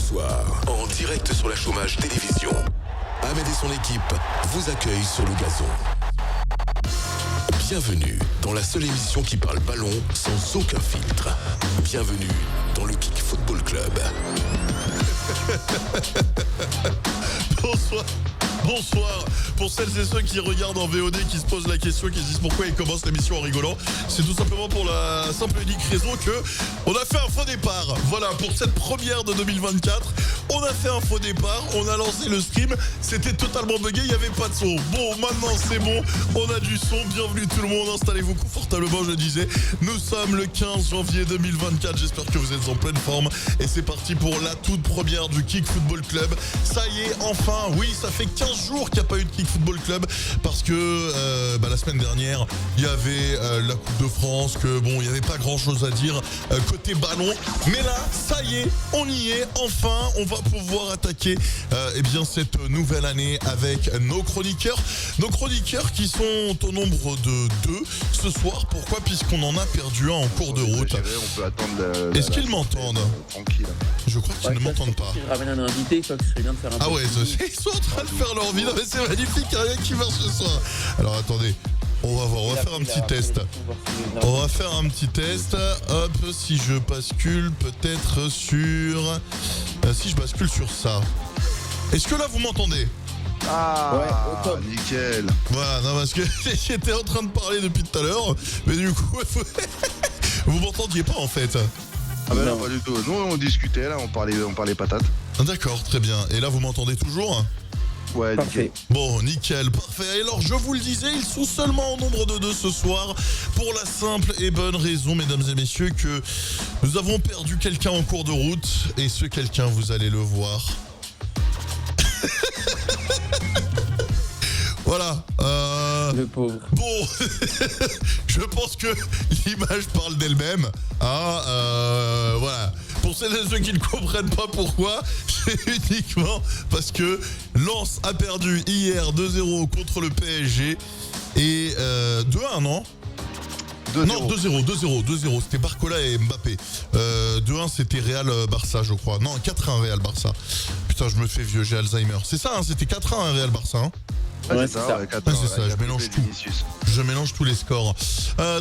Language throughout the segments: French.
soir, en direct sur la Chômage Télévision, Ahmed et son équipe vous accueillent sur le gazon. Bienvenue dans la seule émission qui parle ballon sans aucun filtre. Bienvenue dans le Kick Football Club. Bonsoir. Pour celles et ceux qui regardent en VOD, qui se posent la question, qui se disent pourquoi ils commencent l'émission en rigolant, c'est tout simplement pour la simple et unique raison que on a fait un faux départ. Voilà, pour cette première de 2024, on a fait un faux départ, on a lancé le stream, c'était totalement bugué, il n'y avait pas de son. Bon, maintenant c'est bon, on a du son, bienvenue tout le monde, installez-vous confortablement, je disais. Nous sommes le 15 janvier 2024, j'espère que vous êtes en pleine forme et c'est parti pour la toute première du Kick Football Club. Ça y est, enfin, oui, ça fait 15 jours qu'il n'y a pas eu de Kick Football Club parce que la semaine dernière, il y avait la Coupe de France, que bon, il n'y avait pas grand chose à dire côté ballon. Mais là, ça y est, on y est, enfin, on va pouvoir attaquer cette nouvelle année avec nos chroniqueurs. Nos chroniqueurs qui sont au nombre de 2 ce soir. Pourquoi ? Puisqu'on en a perdu un en cours de route. On peut attendre Est-ce qu'ils m'entendent ? Tranquille. Je crois qu'ils ne m'entendent pas. Je ramène un invité, quoi, que ce serait bien de faire un Ah ouais, ils sont en train de faire leur vie. Non mais c'est magnifique, il n'y a rien qui marche ce soir. Alors attendez, on va voir, on va faire un petit test. On va faire un petit test. Hop, si je bascule peut-être sur... si je bascule sur ça. Est-ce que là vous m'entendez ? Ah, ouais, au top. Nickel. Voilà, non parce que j'étais en train de parler depuis tout à l'heure. Mais du coup, vous m'entendiez pas en fait. Ah bah non, pas du tout. Nous on discutait là, on parlait patates. D'accord, très bien. Et là vous m'entendez toujours ? Ouais, Parfait. Bon, nickel, parfait. Alors, je vous le disais, ils sont seulement au nombre de 2 ce soir pour la simple et bonne raison, mesdames et messieurs, que nous avons perdu quelqu'un en cours de route et ce quelqu'un, vous allez le voir. Voilà. Le pauvre. Bon, je pense que l'image parle d'elle-même. Voilà. Pour celles et ceux qui ne comprennent pas pourquoi, c'est uniquement parce que Lens a perdu hier 2-0 contre le PSG et 2-1, non ? 2-0. Non, 2-0. C'était Barcola et Mbappé. 2-1, c'était Real-Barça, je crois. Non, 4-1 Real-Barça. Putain, je me fais vieux, j'ai Alzheimer. C'est ça, hein, c'était 4-1 Real-Barça. Hein. Ouais, c'est ça. Ouais, C'est ça, je mélange tout. Je mélange tous les scores.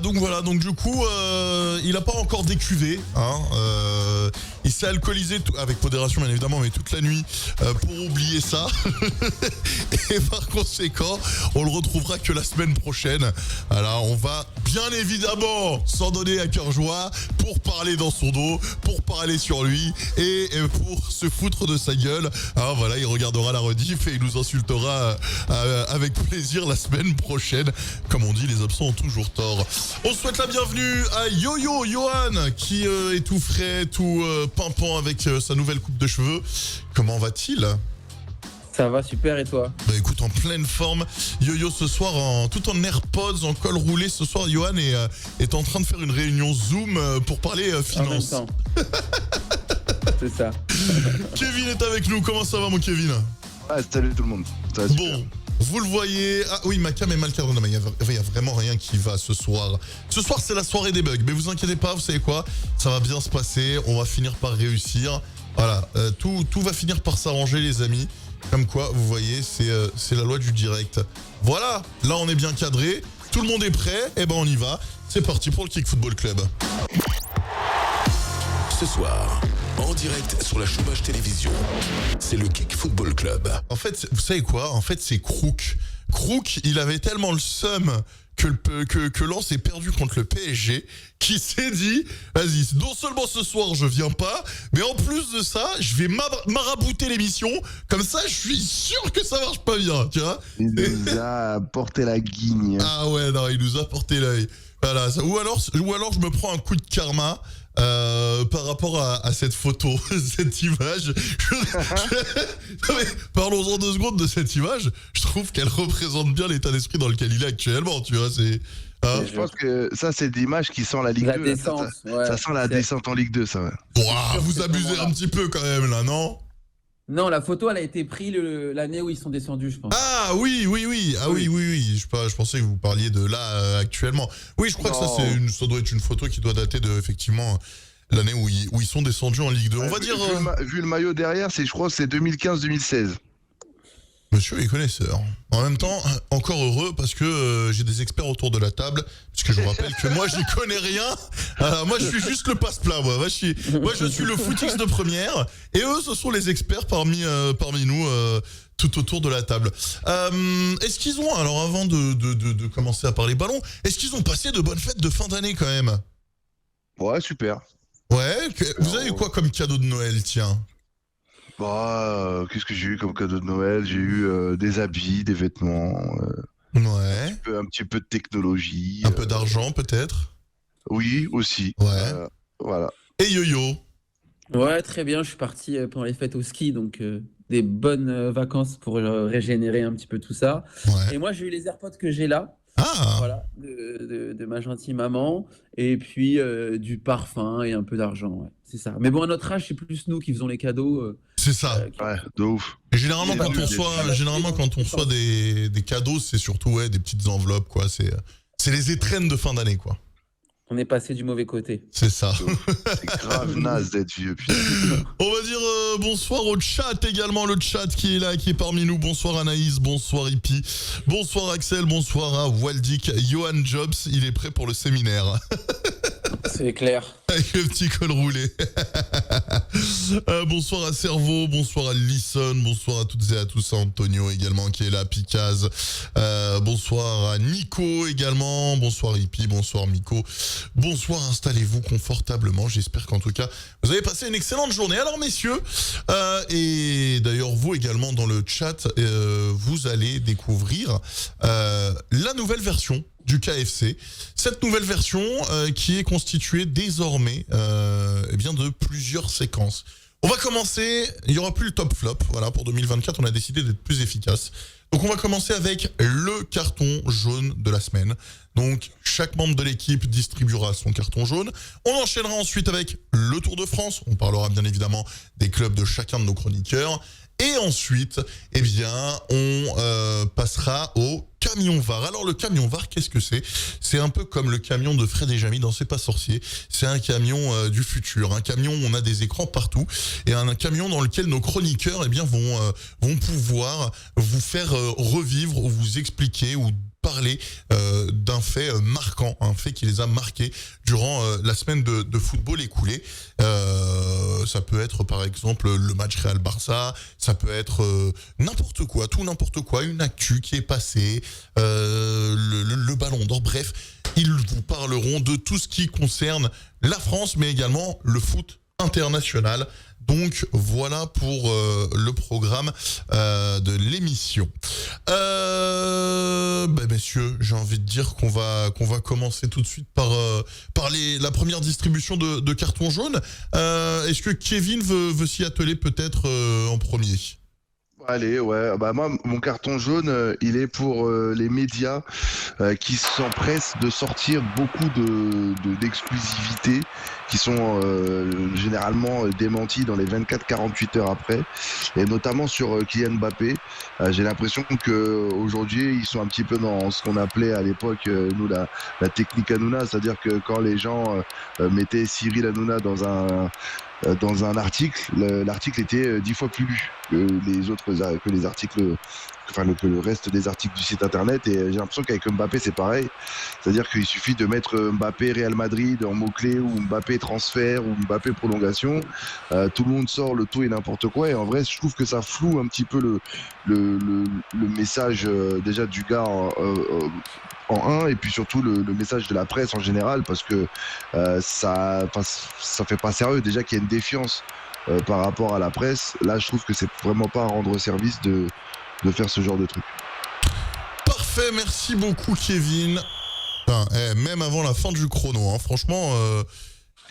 Donc voilà, donc du coup, il n'a pas encore décuvé. Hein, il s'est alcoolisé, avec modération bien évidemment, mais toute la nuit pour oublier ça. Et par conséquent, on le retrouvera que la semaine prochaine. Alors, on va bien évidemment s'en donner à cœur joie pour parler dans son dos, pour parler sur lui et pour se foutre de sa gueule. Alors voilà, il regardera la rediff et il nous insultera avec plaisir la semaine prochaine. Comme on dit, les absents ont toujours tort. On souhaite la bienvenue à Yo-Yo, Johan, qui est tout frais, tout pimpant avec sa nouvelle coupe de cheveux. Comment va-t-il ? Ça va super, et toi ? Bah écoute, en pleine forme. Yo-Yo ce soir, tout en AirPods, en col roulé. Ce soir, Johan est en train de faire une réunion Zoom pour parler finance. En même temps. C'est ça. Kevin est avec nous. Comment ça va, mon Kevin ? Ah, salut tout le monde. Ça va super. Bon, vous le voyez. Ah oui, ma cam est mal cadrée. Non, mais il y a vraiment rien qui va ce soir. Ce soir, c'est la soirée des bugs. Mais vous inquiétez pas, vous savez quoi ? Ça va bien se passer. On va finir par réussir. Voilà, tout va finir par s'arranger, les amis. Comme quoi, vous voyez, c'est la loi du direct. Voilà, là on est bien cadré. Tout le monde est prêt. Et ben on y va. C'est parti pour le Kick Football Club. Ce soir, en direct sur la Chômage Télévision, c'est le Kick Football Club. En fait, vous savez quoi ? En fait, c'est Crook. Crook, il avait tellement le seum que Lens est perdu contre le PSG, qui s'est dit, vas-y, non seulement ce soir je viens pas, mais en plus de ça, je vais marabouter l'émission, comme ça je suis sûr que ça marche pas bien, tu vois. Il nous a porté la guigne. Ah ouais, non, il nous a porté l'œil. Voilà, ou alors je me prends un coup de karma par rapport à cette photo, cette image. Non mais, parlons-en 2 secondes de cette image. Je trouve qu'elle représente bien l'état d'esprit dans lequel il est actuellement, tu vois, c'est... Hein, Je pense que ça, c'est l'image qui sent la Ligue La 2. descente, Ça sent la descente en Ligue 2, ça. Ouais. Ouah, vous abusez un petit peu quand même là, non ? Non, la photo, elle a été prise l'année où ils sont descendus, je pense. Ah oui. Ah oui. Je pensais que vous parliez de là actuellement. Oui, je crois que ça doit être une photo qui doit dater de effectivement l'année où ils sont descendus en Ligue 2. On va dire... Vu le maillot derrière, je crois que c'est 2015-2016. Monsieur est connaisseur. En même temps, encore heureux parce que j'ai des experts autour de la table. Puisque je vous rappelle que moi, j'y connais rien. Moi, je suis juste le passe-plat. Moi, je suis le footix de première. Et eux, ce sont les experts parmi nous, tout autour de la table. Est-ce qu'ils ont, alors avant de commencer à parler ballon, est-ce qu'ils ont passé de bonnes fêtes de fin d'année quand même? Ouais, super. Ouais, vous avez eu quoi comme cadeau de Noël, tiens? Qu'est-ce que j'ai eu comme cadeau de Noël? J'ai eu des habits, des vêtements, Ouais. un petit peu de technologie. Un peu d'argent peut-être? Oui, aussi. Ouais. Voilà. Et Yo-Yo? Ouais, très bien. Je suis parti pendant les fêtes au ski, donc des bonnes vacances pour régénérer un petit peu tout ça. Ouais. Et moi, j'ai eu les AirPods que j'ai là. Ah! Voilà, de ma gentille maman, et puis du parfum et un peu d'argent, ouais, c'est ça. Mais bon, à notre âge, c'est plus nous qui faisons les cadeaux. C'est ça. Ouais, de ouf. Et généralement, quand on des- reçoit des cadeaux, c'est surtout des petites enveloppes, quoi. C'est les étrennes de fin d'année, quoi. On est passé du mauvais côté. C'est ça. C'est grave naze d'être vieux, putain. On va dire bonsoir au chat également, le chat qui est là, qui est parmi nous. Bonsoir Anaïs, bonsoir Hippie, bonsoir Axel, bonsoir à Waldic, Johan Jobs, il est prêt pour le séminaire. C'est clair. Avec le petit col roulé. Bonsoir à Cerveau, bonsoir à Lisson, bonsoir à toutes et à tous, à Antonio également qui est là, Picaz. Bonsoir à Nico également, bonsoir Hippie, bonsoir Miko. Bonsoir, installez-vous confortablement. J'espère qu'en tout cas, vous avez passé une excellente journée. Alors messieurs, et d'ailleurs vous également dans le chat, vous allez découvrir la nouvelle version du KFC. Cette nouvelle version qui est constituée désormais de plusieurs séquences. On va commencer, il n'y aura plus le top flop. Voilà, pour 2024, on a décidé d'être plus efficace. Donc on va commencer avec le carton jaune de la semaine. Donc chaque membre de l'équipe distribuera son carton jaune. On enchaînera ensuite avec le Tour de France. On parlera bien évidemment des clubs de chacun de nos chroniqueurs. Et ensuite, on passera au camion VAR. Alors le camion VAR, qu'est-ce que c'est? C'est un peu comme le camion de Fred et Jamy dans C'est pas sorcier. C'est un camion du futur, un camion où on a des écrans partout et un camion dans lequel nos chroniqueurs vont pouvoir vous faire revivre ou vous expliquer ou parler d'un fait marquant, un fait qui les a marqués durant la semaine de football écoulée. Ça peut être par exemple le match Real-Barça, ça peut être n'importe quoi, tout n'importe quoi, une actu qui est passée, le ballon d'or, bref, ils vous parleront de tout ce qui concerne la France, mais également le foot international. Donc voilà pour le programme de l'émission. Messieurs, j'ai envie de dire qu'on va commencer tout de suite par la première distribution de cartons jaunes. Est-ce que Kevin veut s'y atteler peut-être en premier? Allez, ouais. Moi, mon carton jaune, il est pour les médias qui s'empressent de sortir beaucoup d'exclusivités qui sont généralement démenties dans les 24-48 heures après, et notamment sur Kylian Mbappé. J'ai l'impression que aujourd'hui ils sont un petit peu dans ce qu'on appelait à l'époque nous la technique Hanouna, c'est-à-dire que quand les gens mettaient Cyril Hanouna dans un article, l'article était 10 fois plus lu que les articles, que le reste des articles du site internet. Et j'ai l'impression qu'avec Mbappé c'est pareil, c'est-à-dire qu'il suffit de mettre Mbappé Real Madrid en mots-clés, ou Mbappé transfert, ou Mbappé prolongation, tout le monde sort le tout et n'importe quoi. Et en vrai, je trouve que ça floue un petit peu le message déjà du gars en un, et puis surtout le message de la presse en général, parce que ça fait pas sérieux déjà qu'il y a une défiance par rapport à la presse. Là, je trouve que c'est vraiment pas à rendre service de faire ce genre de truc. Parfait, merci beaucoup Kevin. Enfin, même avant la fin du chrono, hein, franchement,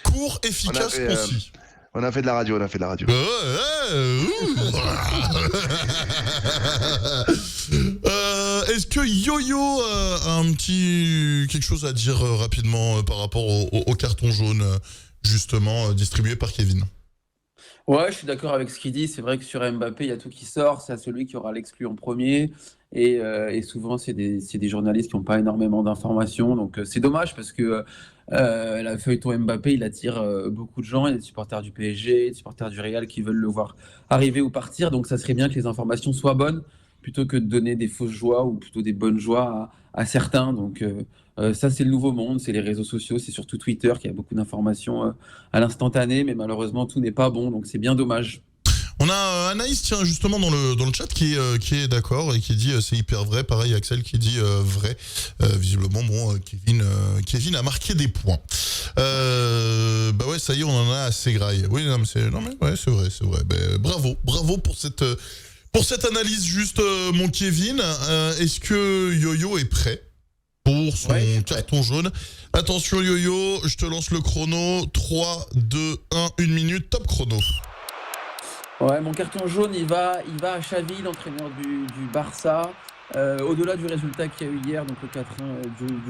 court, efficace, concis. On a fait de la radio. Est-ce que Yo-Yo a quelque chose à dire rapidement par rapport au carton jaune, justement, distribué par Kevin? Ouais, je suis d'accord avec ce qu'il dit. C'est vrai que sur Mbappé, il y a tout qui sort. C'est à celui qui aura l'exclu en premier. Et souvent, c'est des journalistes qui n'ont pas énormément d'informations. Donc, c'est dommage parce que la feuilleton Mbappé, il attire beaucoup de gens. Il y a des supporters du PSG, des supporters du Real qui veulent le voir arriver ou partir. Donc, ça serait bien que les informations soient bonnes plutôt que de donner des fausses joies ou plutôt des bonnes joies à certains. Donc, ça, c'est le nouveau monde. C'est les réseaux sociaux. C'est surtout Twitter qui a beaucoup d'informations à l'instantané. Mais malheureusement, tout n'est pas bon. Donc, c'est bien dommage. On a Anaïs, tiens, justement dans le chat qui est d'accord et qui dit c'est hyper vrai. Pareil, Axel qui dit vrai. Visiblement, bon, Kevin a marqué des points. Bah ouais, ça y est, on en a assez graille. Oui, non, mais ouais, c'est vrai. Bah, bravo pour cette analyse juste, mon Kevin. Est-ce que Yo-Yo est prêt pour son carton jaune? Attention Yo-Yo, je te lance le chrono. 3, 2, 1, 1 minute, top chrono. Ouais, mon carton jaune, il va à Xavi, l'entraîneur du Barça. Au-delà du résultat qu'il y a eu hier, donc le 4-1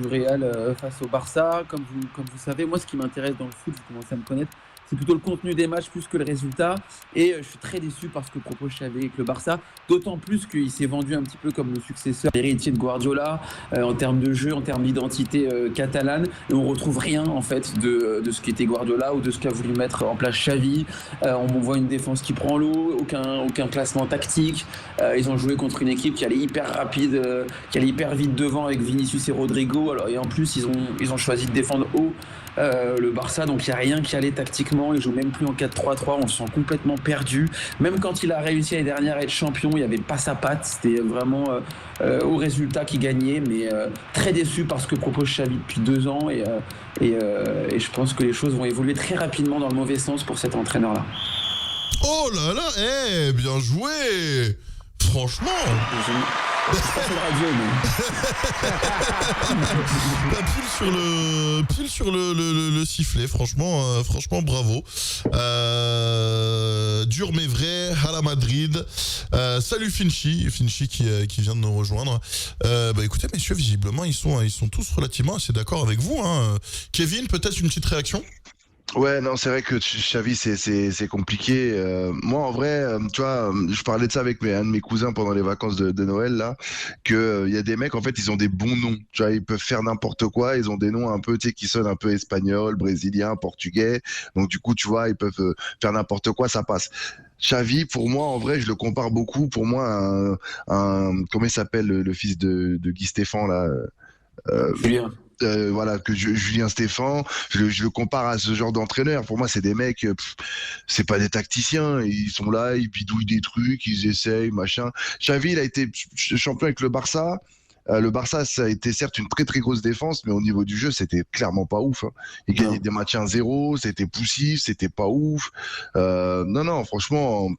du Real face au Barça, comme vous savez, moi ce qui m'intéresse dans le foot, vous commencez à me connaître, c'est plutôt le contenu des matchs plus que le résultat. Et je suis très déçu par ce que propose Xavi avec le Barça, d'autant plus qu'il s'est vendu un petit peu comme le successeur, l'héritier de Guardiola, en termes de jeu, en termes d'identité catalane. Et on retrouve rien en fait de ce qu'était Guardiola ou de ce qu'a voulu mettre en place Xavi. On voit une défense qui prend l'eau, aucun placement tactique. Ils ont joué contre une équipe qui allait hyper rapide, qui allait hyper vite devant avec Vinicius et Rodrigo. Alors, et en plus, ils ont choisi de défendre haut le Barça, donc il n'y a rien qui allait tactiquement. Ils jouent même plus en 4-3-3, on se sent complètement perdu. Même quand il a réussi l'année dernière à être champion, il n'y avait pas sa patte. C'était vraiment au résultat qu'il gagnait, mais très déçu par ce que propose Xavi depuis 2 ans. Et je pense que les choses vont évoluer très rapidement dans le mauvais sens pour cet entraîneur-là. Oh là là, bien joué. Franchement. Je suis pas fait de radio, mais... Pile sur le sifflet, franchement bravo. Dur mais vrai, à la Madrid. Salut Finchy qui vient de nous rejoindre. Bah écoutez messieurs, visiblement ils sont tous relativement assez d'accord avec vous, hein. Kevin, peut-être une petite réaction? Ouais, non, c'est vrai que Xavi, c'est compliqué. Moi, en vrai, tu vois, je parlais de ça avec un de mes cousins pendant les vacances de Noël, là, que y a des mecs, en fait, ils ont des bons noms. Tu vois, ils peuvent faire n'importe quoi. Ils ont des noms un peu, tu sais, qui sonnent un peu espagnol, brésilien, portugais. Donc, du coup, tu vois, ils peuvent faire n'importe quoi, ça passe. Xavi, pour moi, en vrai, je le compare beaucoup. Pour moi, comment il s'appelle, le fils de Guy Stéphane, là? Julien. Voilà, Julien Stéphan, je le compare à ce genre d'entraîneur. Pour moi, c'est des mecs, c'est pas des tacticiens. Ils sont là, ils bidouillent des trucs, ils essayent, machin. Xavi, il a été champion avec le Barça. Le Barça, ça a été certes une très très grosse défense, mais au niveau du jeu, c'était clairement pas ouf, hein. Il gagnait des matchs 1-0, c'était poussif, c'était pas ouf. Non, franchement,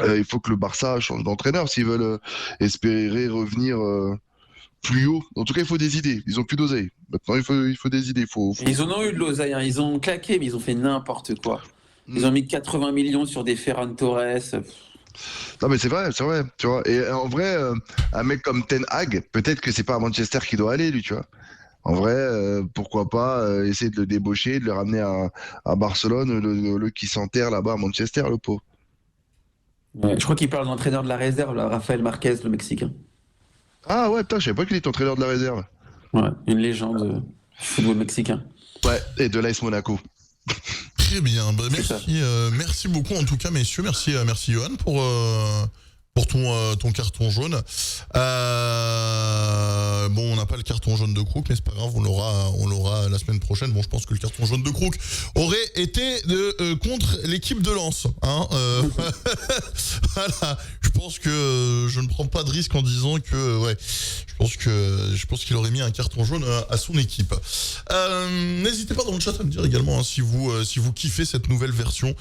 il faut que le Barça change d'entraîneur s'ils veulent espérer revenir plus haut. En tout cas, il faut des idées. Ils ont plus d'oseille. Maintenant, il faut des idées. Ils en ont eu de l'oseille, hein. Ils ont claqué, mais ils ont fait n'importe quoi. Ils ont mis 80 millions sur des Ferran Torres. Non, mais c'est vrai, tu vois. Et en vrai, un mec comme Ten Hag, peut-être que c'est pas à Manchester qu'il doit aller, lui, tu vois. En vrai, pourquoi pas essayer de le débaucher, de le ramener à Barcelone, le qui s'enterre là-bas à Manchester, le pauvre. Ouais, je crois qu'il parle de l'entraîneur de la réserve, là, Rafael Marquez, le Mexicain. Ah ouais, putain, je savais pas qu'il était entraîneur de la réserve. Ouais, une légende du football mexicain. Ouais, et de l'AS Monaco. Très bien, bah, merci beaucoup en tout cas messieurs, merci Johan pour ton carton jaune. Bon, on n'a pas le carton jaune de Crook, mais c'est pas grave, on l'aura la semaine prochaine. Bon, je pense que le carton jaune de Crook aurait été contre l'équipe de Lens, hein. Voilà, je pense que je ne prends pas de risque en disant que je pense qu'il aurait mis un carton jaune à son équipe. N'hésitez pas dans le chat à me dire également, hein, si vous kiffez cette nouvelle version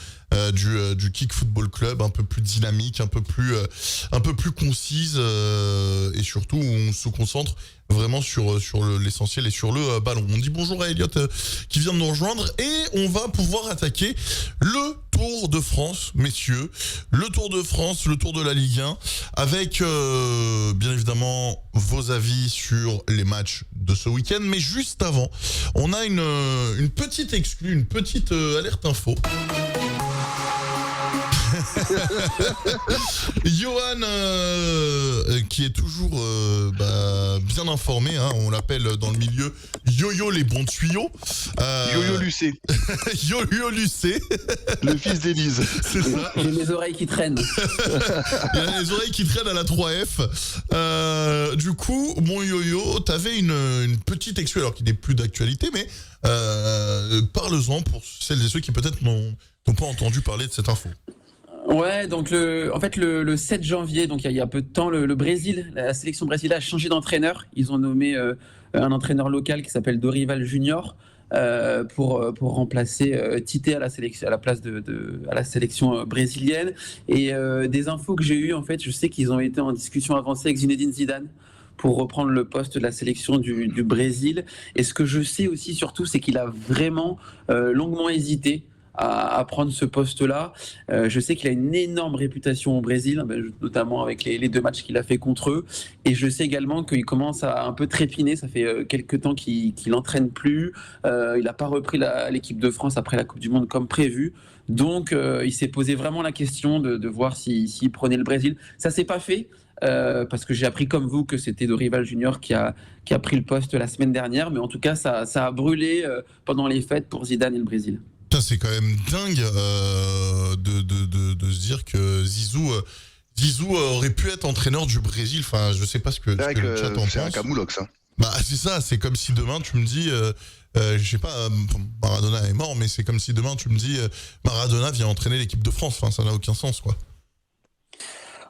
du Kick Football Club, un peu plus dynamique, un peu plus concise, et surtout où on se concentre vraiment sur l'essentiel et sur le ballon. On dit bonjour à Elliot qui vient de nous rejoindre et on va pouvoir attaquer le Tour de France, messieurs. Le Tour de France, le Tour de la Ligue 1, avec bien évidemment vos avis sur les matchs de ce week-end. Mais juste avant, on a une petite exclue, une petite alerte info. Johan, qui est toujours bien informé, hein, on l'appelle dans le milieu Yo-Yo les bons tuyaux. Yo-Yo Lucé, Yo-Yo Lucé. le fils d'Élise. C'est ça. J'ai mes oreilles qui traînent. Il y a les oreilles qui traînent à la 3F. Du coup, mon Yo-Yo, t'avais une petite exclu, alors qu'il n'est plus d'actualité, mais parle-en pour celles et ceux qui peut-être n'ont pas entendu parler de cette info. Ouais, donc le 7 janvier, donc il y a peu de temps, le Brésil, la sélection brésilienne a changé d'entraîneur. Ils ont nommé un entraîneur local qui s'appelle Dorival Junior pour remplacer Tite à la sélection, à la place à la sélection brésilienne. Et des infos que j'ai eues, en fait, je sais qu'ils ont été en discussion avancée avec Zinedine Zidane pour reprendre le poste de la sélection du Brésil. Et ce que je sais aussi, surtout, c'est qu'il a vraiment longuement hésité à prendre ce poste-là. Je sais qu'il a une énorme réputation au Brésil, notamment avec les 2 matchs qu'il a fait contre eux. Et je sais également qu'il commence à un peu trépiner. Ça fait quelques temps qu'il n'entraîne plus. Il n'a pas repris l'équipe de France après la Coupe du Monde comme prévu. Donc, il s'est posé vraiment la question de voir s'il prenait le Brésil. Ça ne s'est pas fait. Parce que j'ai appris comme vous que c'était Dorival Junior qui a pris le poste la semaine dernière. Mais en tout cas, ça a brûlé pendant les fêtes pour Zidane et le Brésil. Putain, c'est quand même dingue de se dire que Zizou aurait pu être entraîneur du Brésil. Enfin, je sais pas ce que le chat en pense. C'est un camoulox, ça. Bah, c'est ça, c'est comme si demain tu me dis, je sais pas, Maradona est mort, mais c'est comme si demain tu me dis, Maradona vient entraîner l'équipe de France. Enfin, ça n'a aucun sens, quoi.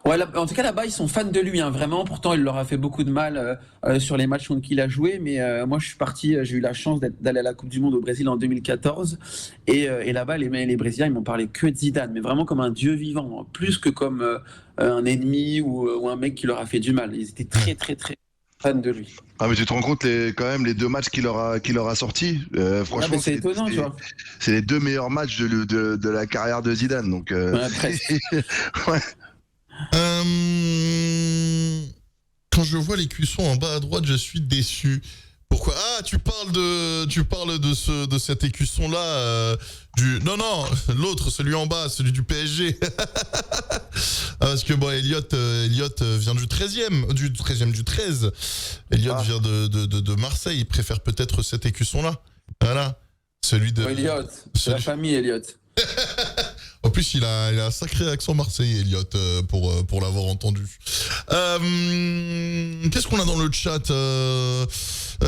Ouais, en tout cas là-bas ils sont fans de lui, hein, vraiment. Pourtant il leur a fait beaucoup de mal sur les matchs contre qui il a joué, mais moi je suis parti, j'ai eu la chance d'aller à la Coupe du Monde au Brésil en 2014 et là-bas les Brésiliens ils m'ont parlé que de Zidane, mais vraiment comme un dieu vivant, hein, plus que comme un ennemi ou un mec qui leur a fait du mal. Ils étaient très très très fans de lui. Ah, mais tu te rends compte quand même les 2 matchs qu'il leur a sortis. Franchement, c'est étonnant, tu vois. C'est les 2 meilleurs matchs de la carrière de Zidane, donc. Ouais. Quand je vois les cuissons en bas à droite, je suis déçu. Pourquoi ? Ah, tu parles de cet écusson là non, l'autre, celui en bas, celui du PSG. Parce que bon, Elliot vient du 13e, du 13. Elliot vient de Marseille, il préfère peut-être cet écusson là. Voilà. Celui de Elliot, c'est la famille Elliot. En plus, il a un sacré accent marseillais, Elliot, pour l'avoir entendu. Qu'est-ce qu'on a dans le chat ?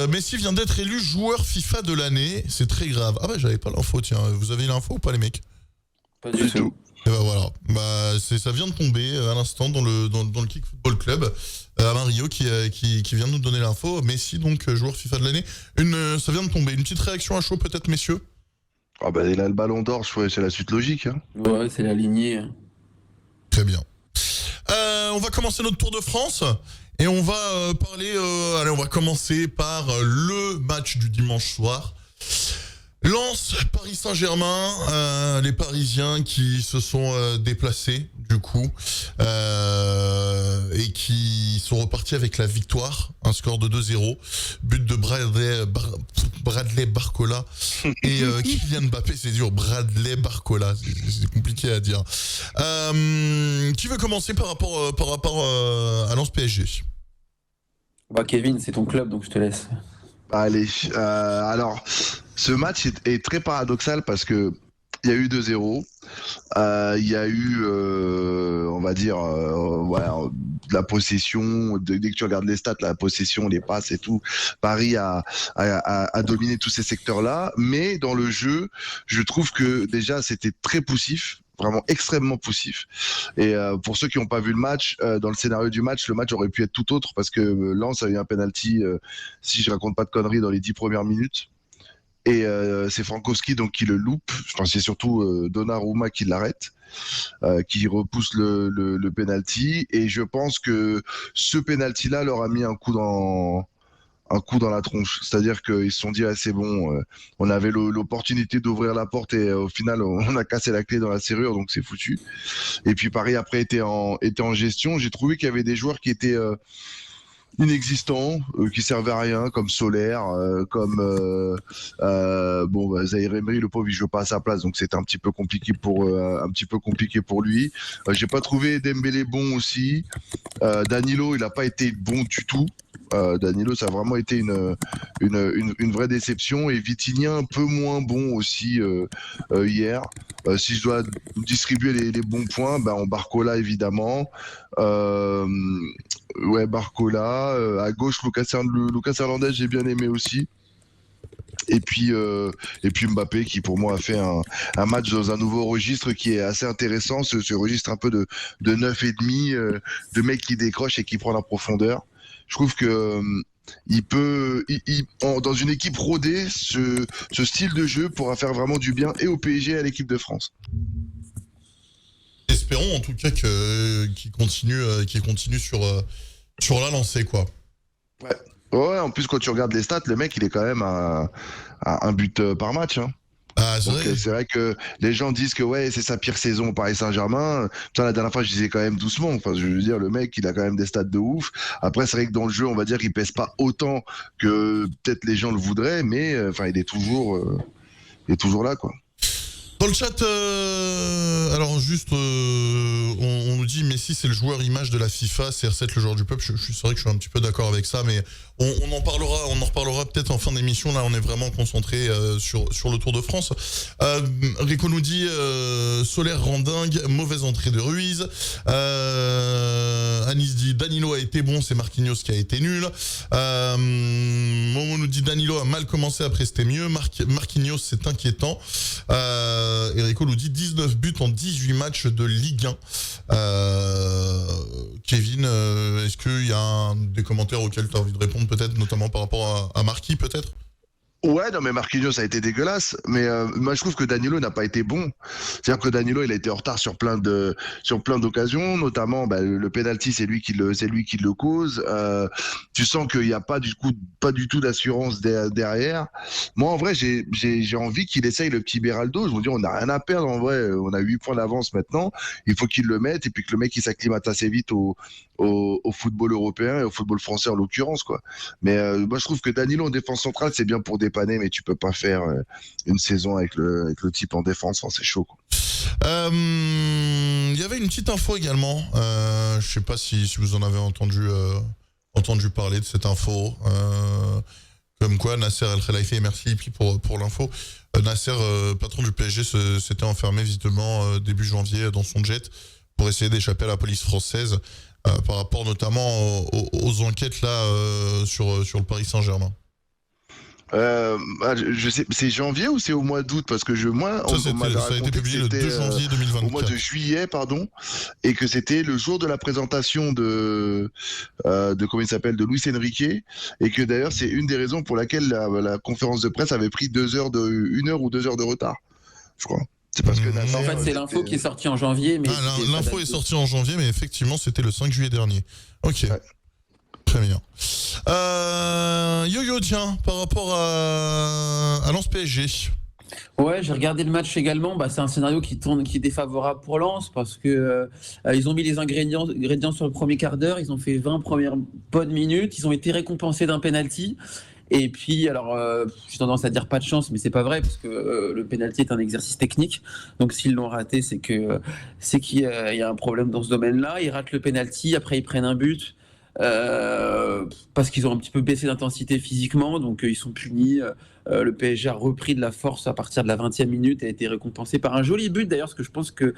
Messi vient d'être élu joueur FIFA de l'année. C'est très grave. Ah bah j'avais pas l'info, tiens. Vous avez l'info ou pas, les mecs ? Pas du tout. Et bah voilà. Ça vient de tomber à l'instant dans le Kick Football Club. Alain Rio qui vient de nous donner l'info. Messi, donc, joueur FIFA de l'année. Ça vient de tomber. Une petite réaction à chaud, peut-être, messieurs ? Ah bah il a le ballon d'or, c'est la suite logique. Hein. Ouais, c'est la lignée. Très bien. On va commencer notre Tour de France et on va parler. Allez, on va commencer par le match du dimanche soir. Lens, Paris Saint-Germain, les Parisiens qui se sont déplacés du coup et qui sont repartis avec la victoire, un score de 2-0, but de Bradley Barcola et Kylian Mbappé, c'est dur, Bradley Barcola, c'est compliqué à dire. Qui veut commencer par rapport à Lens PSG ? Bah Kevin, c'est ton club, donc je te laisse. Allez, alors, ce match est très paradoxal parce que il y a eu 2-0, il y a eu, on va dire, de la possession, dès que tu regardes les stats, la possession, les passes et tout, Paris a dominé tous ces secteurs-là, mais dans le jeu, je trouve que déjà c'était très poussif. Vraiment extrêmement poussif. Et pour ceux qui n'ont pas vu le match, dans le scénario du match, le match aurait pu être tout autre parce que Lens a eu un penalty, si je raconte pas de conneries, dans les 10 premières minutes. Et c'est Frankowski donc qui le loupe. Enfin, c'est surtout Donnarumma qui l'arrête, qui repousse le penalty. Et je pense que ce penalty-là leur a mis un coup dans la tronche. C'est-à-dire qu'ils se sont dit, ah, c'est bon, on avait l'opportunité d'ouvrir la porte et au final, on a cassé la clé dans la serrure, donc c'est foutu. Et puis Paris, après, était en gestion. J'ai trouvé qu'il y avait des joueurs qui étaient inexistants, qui servaient à rien, comme Solaire, Zahir Emery, le pauvre, il joue pas à sa place, donc c'était un petit peu compliqué pour lui. J'ai pas trouvé Dembélé bon aussi. Danilo, il a pas été bon du tout. Danilo, ça a vraiment été une vraie déception, et Vitinha un peu moins bon aussi hier. Si je dois distribuer les bons points, en Barcola évidemment. Barcola. À gauche, Lucas Hernandez, j'ai bien aimé aussi. Et puis Mbappé, qui pour moi a fait un match dans un nouveau registre qui est assez intéressant, ce registre un peu de 9,5, de mec qui décroche et qui prend la profondeur. Je trouve que dans une équipe rodée, ce style de jeu pourra faire vraiment du bien et au PSG et à l'équipe de France. Espérons en tout cas qu'il continue sur la lancée, quoi. Ouais, en plus quand tu regardes les stats, le mec il est quand même à un but par match. Hein. Ah, C'est vrai que les gens disent que c'est sa pire saison au Paris Saint-Germain. Putain, la dernière fois, je disais quand même doucement. Enfin, je veux dire, le mec, il a quand même des stats de ouf. Après, c'est vrai que dans le jeu, on va dire qu'il pèse pas autant que peut-être les gens le voudraient, mais il est toujours là, quoi. Dans le chat, alors juste, on nous dit Messi c'est le joueur image de la FIFA, CR7 le joueur du peuple. C'est vrai que je suis un petit peu d'accord avec ça, mais on en reparlera peut-être en fin d'émission. Là, on est vraiment concentré sur le Tour de France. Rico nous dit Solaire rend dingue, mauvaise entrée de Ruiz. Anis dit Danilo a été bon, c'est Marquinhos qui a été nul. Momo nous dit Danilo a mal commencé, après c'était mieux. Marquinhos c'est inquiétant. Rico nous dit 19 buts en 18 matchs de Ligue 1. Kevin, est-ce qu'il y a des commentaires auxquels tu as envie de répondre, peut-être, notamment par rapport à Marquis, peut-être? Ouais, non, mais Marquinhos a été dégueulasse. Mais moi, je trouve que Danilo n'a pas été bon. C'est-à-dire que Danilo, il a été en retard sur plein d'occasions, notamment le penalty, c'est lui qui le cause. Tu sens qu'il n'y a pas du tout d'assurance derrière. Moi, en vrai, j'ai envie qu'il essaye le petit Beraldo. Je me dis, on n'a rien à perdre. En vrai, on a 8 points d'avance maintenant. Il faut qu'il le mette et puis que le mec il s'acclimate assez vite au football européen et au football français en l'occurrence, quoi. Mais moi, je trouve que Danilo en défense centrale, c'est bien pour dépanner, mais tu peux pas faire une saison avec le type en défense, c'est chaud, quoi. Il y avait une petite info également, je sais pas si vous en avez entendu parler de cette info, comme quoi Nasser El Khelaifi, et merci Hippie pour l'info, Nasser, patron du PSG, s'était enfermé visiblement début janvier dans son jet pour essayer d'échapper à la police française, par rapport notamment aux enquêtes là sur le Paris Saint-Germain. Je sais, c'est janvier ou c'est au mois d'août, parce que ça a été publié le 2 janvier 2024. Au mois de juillet, pardon, et que c'était le jour de la présentation de comment il s'appelle, de Luis Enrique, et que d'ailleurs c'est une des raisons pour laquelle la conférence de presse avait pris 1 heure ou 2 heures de retard, je crois. C'est parce que Nasser, en fait, c'est l'info qui est sortie en janvier, mais l'info est sortie en janvier, mais effectivement c'était le 5 juillet dernier. Ok. Ouais. Très bien. Yo-Yo, tiens, par rapport à Lens PSG. Ouais, j'ai regardé le match également. C'est un scénario qui est défavorable pour Lens parce que ils ont mis les ingrédients sur le premier quart d'heure. Ils ont fait 20 premières bonnes minutes. Ils ont été récompensés d'un penalty. Et puis, alors, j'ai tendance à dire pas de chance, mais c'est pas vrai parce que le penalty est un exercice technique. Donc, s'ils l'ont raté, c'est qu'il y a un problème dans ce domaine-là. Ils ratent le penalty, après ils prennent un but. Parce qu'ils ont un petit peu baissé d'intensité physiquement, donc ils sont punis. Le PSG a repris de la force à partir de la 20e minute et a été récompensé par un joli but d'ailleurs, parce que je pense que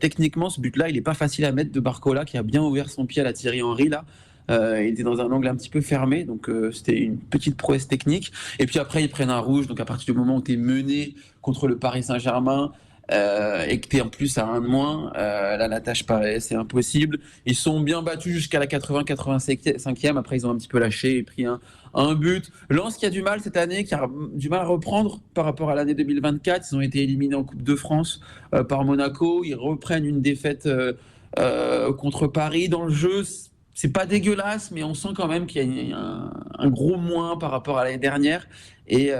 techniquement ce but-là, il n'est pas facile à mettre, de Barcola qui a bien ouvert son pied à la Thierry Henry là. Il était dans un angle un petit peu fermé, donc c'était une petite prouesse technique. Et puis après ils prennent un rouge, donc à partir du moment où tu es mené contre le Paris Saint-Germain, et que tu es en plus à 1 de moins, là la tâche paraît c'est impossible. Ils sont bien battus jusqu'à la 80-85e, après ils ont un petit peu lâché et pris un but. Lens qui a du mal cette année, qui a du mal à reprendre par rapport à l'année 2024, ils ont été éliminés en Coupe de France par Monaco, ils reprennent une défaite contre Paris. Dans le jeu, c'est pas dégueulasse, mais on sent quand même qu'il y a un gros moins par rapport à l'année dernière. Et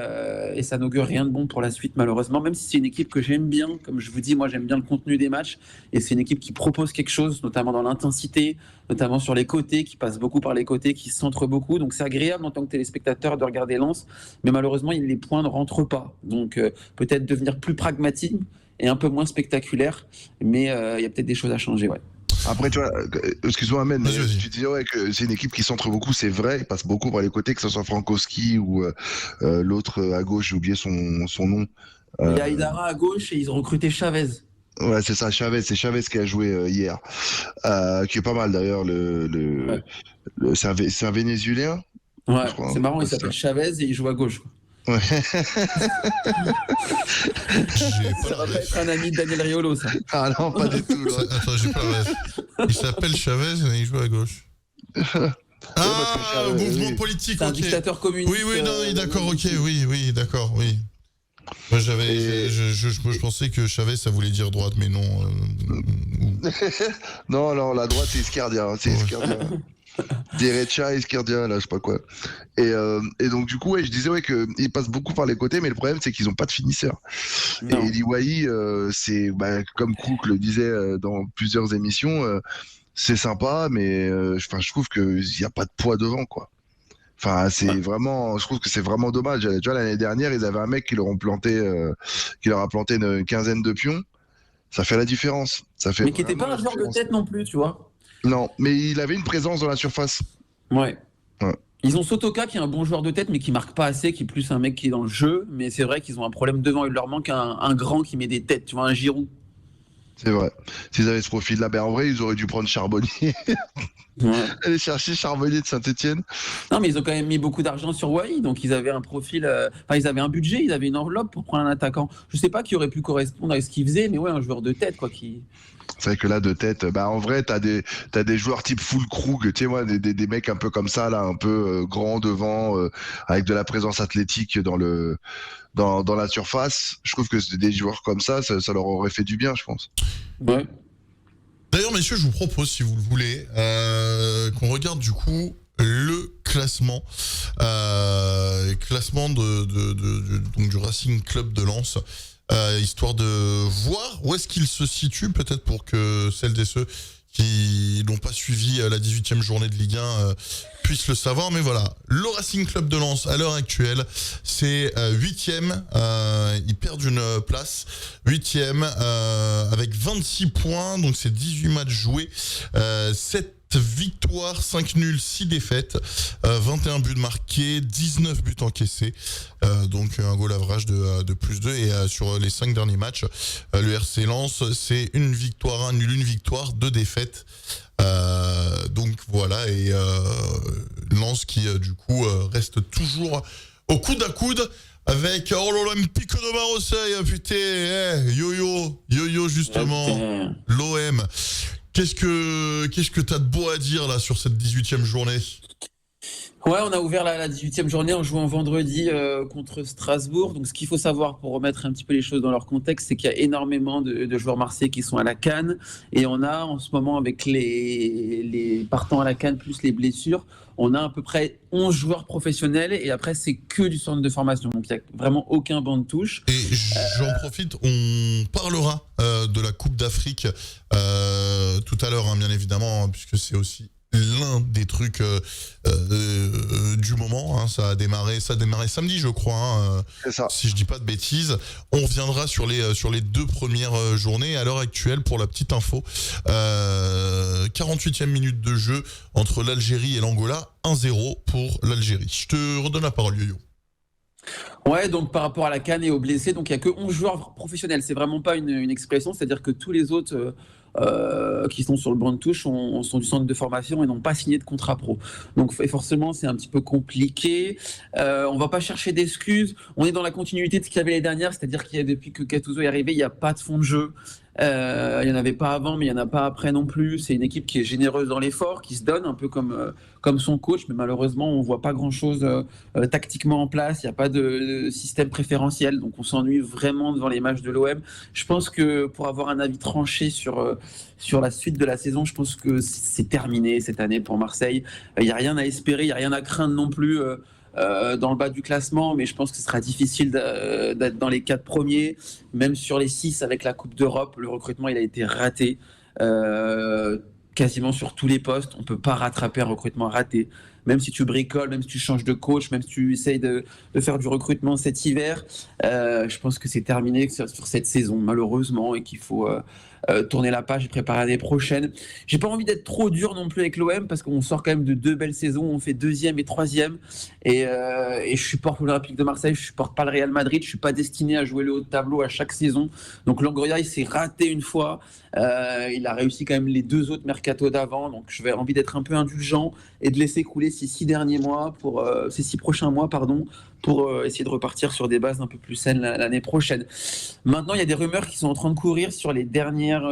ça n'augure rien de bon pour la suite, malheureusement. Même si c'est une équipe que j'aime bien, comme je vous dis, moi j'aime bien le contenu des matchs. Et c'est une équipe qui propose quelque chose, notamment dans l'intensité, notamment sur les côtés, qui passe beaucoup par les côtés, qui centre beaucoup. Donc c'est agréable en tant que téléspectateur de regarder Lens. Mais malheureusement, les points ne rentrent pas. Donc peut-être devenir plus pragmatique et un peu moins spectaculaire. Mais il y a peut-être des choses à changer, ouais. Après, tu vois, excuse-moi, Ahmed, mais Vas-y. tu disais que c'est une équipe qui centre beaucoup, c'est vrai, il passe beaucoup par les côtés, que ce soit Frankowski ou l'autre à gauche, j'ai oublié son nom. Il y a Aïdara à gauche et ils ont recruté Chavez. Ouais, c'est ça, Chavez, c'est Chavez qui a joué hier, qui est pas mal d'ailleurs. Ouais. C'est un Vénézuélien. Ouais, Je crois, c'est marrant, il c'est s'appelle Chavez et il joue à gauche. Ouais. J'ai pas Ça la va pas ref. être un ami de Daniel Riolo, ça. Ah non, pas du tout. Ça- Attends, j'ai pas la ref. Il s'appelle Chavez et il joue à gauche. parce que Chavez, Mouvement oui. politique, C'est un ok. dictateur communiste. Oui, non, d'accord, ok, oui, d'accord, oui. Moi, je pensais que Chavez, ça voulait dire droite, mais non. Non, la droite, c'est Iscardia. C'est Ouais. Iscardia. Derecha, Iscardia, là, je sais pas quoi. Et donc, du coup, ouais, je disais qu'ils passent beaucoup par les côtés, mais le problème, c'est qu'ils n'ont pas de finisseur. Non. Et Liwaï, c'est comme Krug le disait dans plusieurs émissions, c'est sympa, mais je trouve qu'il n'y a pas de poids devant, quoi. Enfin, je trouve que c'est vraiment dommage. Tu vois, l'année dernière, ils avaient un mec qui leur a planté une quinzaine de pions. Ça fait la différence. Ça fait Mais qui n'était pas vraiment un la joueur de différence. tête non plus, tu vois. Non, mais il avait une présence dans la surface. Ouais. Ouais. Ils ont Sotoka qui est un bon joueur de tête, mais qui marque pas assez, qui est plus un mec qui est dans le jeu. Mais c'est vrai qu'ils ont un problème devant. Il leur manque un grand qui met des têtes, tu vois, un Giroud. C'est vrai. S'ils avaient ce profil-là, en vrai, ils auraient dû prendre Charbonnier. Ouais. Aller chercher Charbonnier de Saint-Etienne. Non, mais ils ont quand même mis beaucoup d'argent sur Wai, donc ils avaient un profil. Enfin, ils avaient un budget, ils avaient une enveloppe pour prendre un attaquant. Je sais pas qui aurait pu correspondre à ce qu'ils faisaient, mais ouais, un joueur de tête, quoi, qui. C'est vrai que là, de tête, en vrai, t'as des joueurs type full Krug, tu sais, moi, des mecs un peu comme ça, là, un peu grands devant, avec de la présence athlétique dans la surface. Je trouve que des joueurs comme ça leur aurait fait du bien, je pense. Ouais. D'ailleurs, messieurs, je vous propose, si vous le voulez, qu'on regarde du coup le classement, donc du Racing Club de Lens, histoire de voir où est-ce qu'il se situe, peut-être pour que celles et ceux qui n'ont pas suivi la 18e journée de Ligue 1 puissent le savoir. Mais voilà, le Racing Club de Lens, à l'heure actuelle, c'est 8e. Ils perdent une place. 8e avec 26 points. Donc c'est 18 matchs joués. 7 victoires, 5 nuls, 6 défaites, 21 buts marqués, 19 buts encaissés, donc un goal average de plus 2. Et sur les 5 derniers matchs, le RC Lens, c'est une victoire, un nul, une victoire, 2 défaites. Donc voilà, et Lens qui du coup reste toujours au coude à coude avec l'Olympique de Marseille. Putain, yo justement, l'OM. Qu'est-ce que t'as de beau à dire là sur cette 18e journée ? Ouais, on a ouvert la 18e journée en jouant vendredi contre Strasbourg. Donc, ce qu'il faut savoir pour remettre un petit peu les choses dans leur contexte, c'est qu'il y a énormément de joueurs marseillais qui sont à la CAN. Et on a en ce moment, avec les partants à la CAN plus les blessures, on a à peu près 11 joueurs professionnels. Et après, c'est que du centre de formation. Donc, il n'y a vraiment aucun banc de touche. Et j'en profite, on parlera de la Coupe d'Afrique tout à l'heure, hein, bien évidemment, puisque c'est aussi l'un des trucs du moment, hein. Ça a démarré samedi, je crois, hein, C'est ça. si je dis pas de bêtises. On reviendra sur les 2 premières journées. À l'heure actuelle, pour la petite info, 48e minute de jeu entre l'Algérie et l'Angola, 1-0 pour l'Algérie. Je te redonne la parole, Yo-Yo. Ouais, donc par rapport à la CAN et aux blessés, donc il n'y a que 11 joueurs professionnels. C'est vraiment pas une expression, c'est-à-dire que tous les autres qui sont sur le banc de touche sont du centre de formation et n'ont pas signé de contrat pro. Donc forcément, c'est un petit peu compliqué. On va pas chercher d'excuses. On est dans la continuité de ce qu'il y avait l'année dernière, c'est-à-dire qu'il y a, depuis que Gattuso est arrivé, il n'y a pas de fond de jeu. Il n'y en avait pas avant, mais il n'y en a pas après non plus. C'est une équipe qui est généreuse dans l'effort, qui se donne un peu comme son coach, mais malheureusement, on ne voit pas grand-chose tactiquement en place. Il n'y a pas de système préférentiel, donc on s'ennuie vraiment devant les matchs de l'OM. Je pense que pour avoir un avis tranché sur la suite de la saison, je pense que c'est terminé cette année pour Marseille. Il n'y a rien à espérer, il n'y a rien à craindre non plus. Dans le bas du classement, mais je pense que ce sera difficile d'être dans les 4 premiers, même sur les 6 avec la Coupe d'Europe. Le recrutement, il a été raté quasiment sur tous les postes. On ne peut pas rattraper un recrutement raté. Même si tu bricoles, même si tu changes de coach, même si tu essayes de faire du recrutement cet hiver, je pense que c'est terminé sur cette saison, malheureusement, et qu'il faut tourner la page et préparer l'année prochaine. J'ai pas envie d'être trop dur non plus avec l'OM parce qu'on sort quand même de 2 belles saisons. On fait 2e et 3e. Et je supporte l'Olympique de Marseille, je supporte pas le Real Madrid. Je suis pas destiné à jouer le haut de tableau à chaque saison. Donc Longoria, il s'est raté une fois. Il a réussi quand même les 2 autres mercato d'avant. Donc je vais envie d'être un peu indulgent et de laisser couler ces 6 prochains mois, pour essayer de repartir sur des bases un peu plus saines l'année prochaine. Maintenant, il y a des rumeurs qui sont en train de courir sur les dernières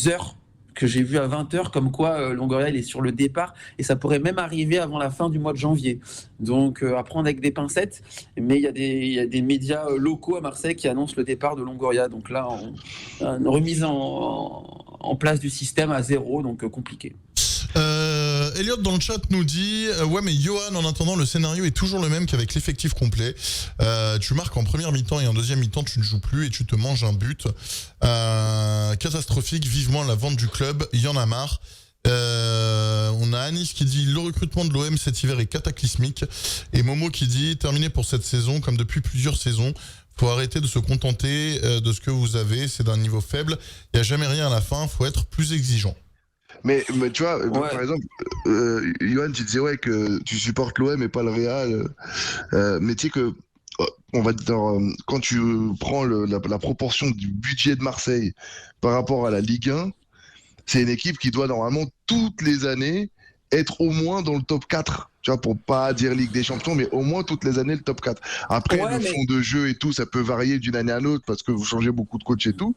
heures que j'ai vues à 20h, comme quoi Longoria il est sur le départ et ça pourrait même arriver avant la fin du mois de janvier. Donc à prendre avec des pincettes, mais il y a des médias locaux à Marseille qui annoncent le départ de Longoria. Donc là, une remise en place du système à 0, donc compliqué. Elliot dans le chat nous dit ouais mais Johan, en attendant le scénario est toujours le même qu'avec l'effectif complet. Tu marques en première mi-temps et en deuxième mi-temps tu ne joues plus et tu te manges un but catastrophique. Vivement la vente du club, il y en a marre. On a Anis qui dit le recrutement de l'OM cet hiver est cataclysmique et Momo qui dit terminé pour cette saison comme depuis plusieurs saisons. Faut arrêter de se contenter de ce que vous avez, c'est d'un niveau faible, il n'y a jamais rien à la fin, faut être plus exigeant. Mais tu vois, par exemple, Johan, tu disais ouais que tu supportes l'OM et pas le Real. Mais tu sais que, on va dire, quand tu prends la proportion du budget de Marseille par rapport à la Ligue 1, c'est une équipe qui doit normalement toutes les années être au moins dans le top 4. Tu vois, pour pas dire Ligue des Champions, mais au moins toutes les années le top 4. Après, fond de jeu et tout, ça peut varier d'une année à l'autre parce que vous changez beaucoup de coach et tout.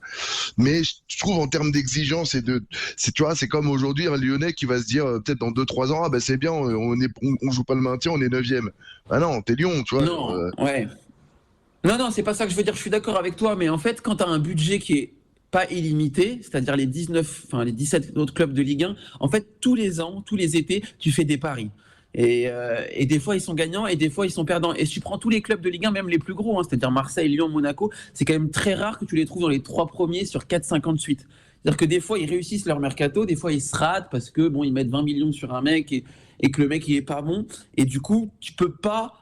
Mais je trouve en termes d'exigence tu vois, c'est comme aujourd'hui un Lyonnais qui va se dire peut-être dans 2-3 ans, ah ben c'est bien, on joue pas le maintien, on est 9e. Ah non, t'es Lyon, tu vois. Non, ouais. Non, c'est pas ça que je veux dire. Je suis d'accord avec toi, mais en fait, quand t'as un budget qui est pas illimité, c'est-à-dire les 17 autres clubs de Ligue 1, en fait, tous les ans, tous les étés, tu fais des paris. Et des fois, ils sont gagnants et des fois, ils sont perdants. Et si tu prends tous les clubs de Ligue 1, même les plus gros, c'est-à-dire Marseille, Lyon, Monaco, c'est quand même très rare que tu les trouves dans les 3 premiers sur 4-5 suite. C'est-à-dire que des fois, ils réussissent leur mercato, des fois, ils se ratent parce que ils mettent 20 millions sur un mec et que le mec, il est pas bon. Et du coup, tu peux pas,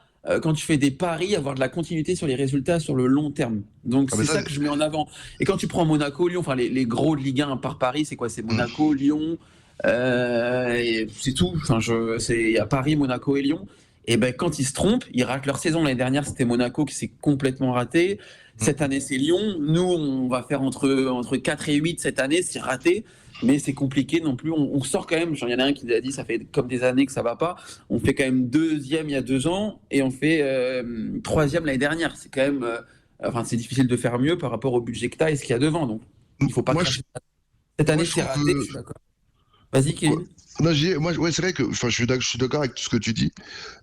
quand tu fais des paris, avoir de la continuité sur les résultats sur le long terme. Donc, c'est ça que je mets en avant. Et quand tu prends Monaco, Lyon, enfin, les gros de Ligue 1 par Paris, c'est quoi? C'est Monaco, Lyon, c'est tout. Enfin, il y a Paris, Monaco et Lyon. Et ben quand ils se trompent, ils ratent leur saison. L'année dernière, c'était Monaco qui s'est complètement raté. Cette année, c'est Lyon. Nous, on va faire entre 4 et 8 cette année, c'est raté. Mais c'est compliqué non plus. On sort quand même. Il y en a un qui a dit ça fait comme des années que ça va pas. On fait quand même 2e il y a 2 ans et on fait 3e l'année dernière. C'est quand même. C'est difficile de faire mieux par rapport au budget que tu as et ce qu'il y a devant. Donc, il faut pas. Cette année, c'est raté. Je suis d'accord. Vas-y, Kevin. Non, c'est vrai que je suis d'accord avec tout ce que tu dis,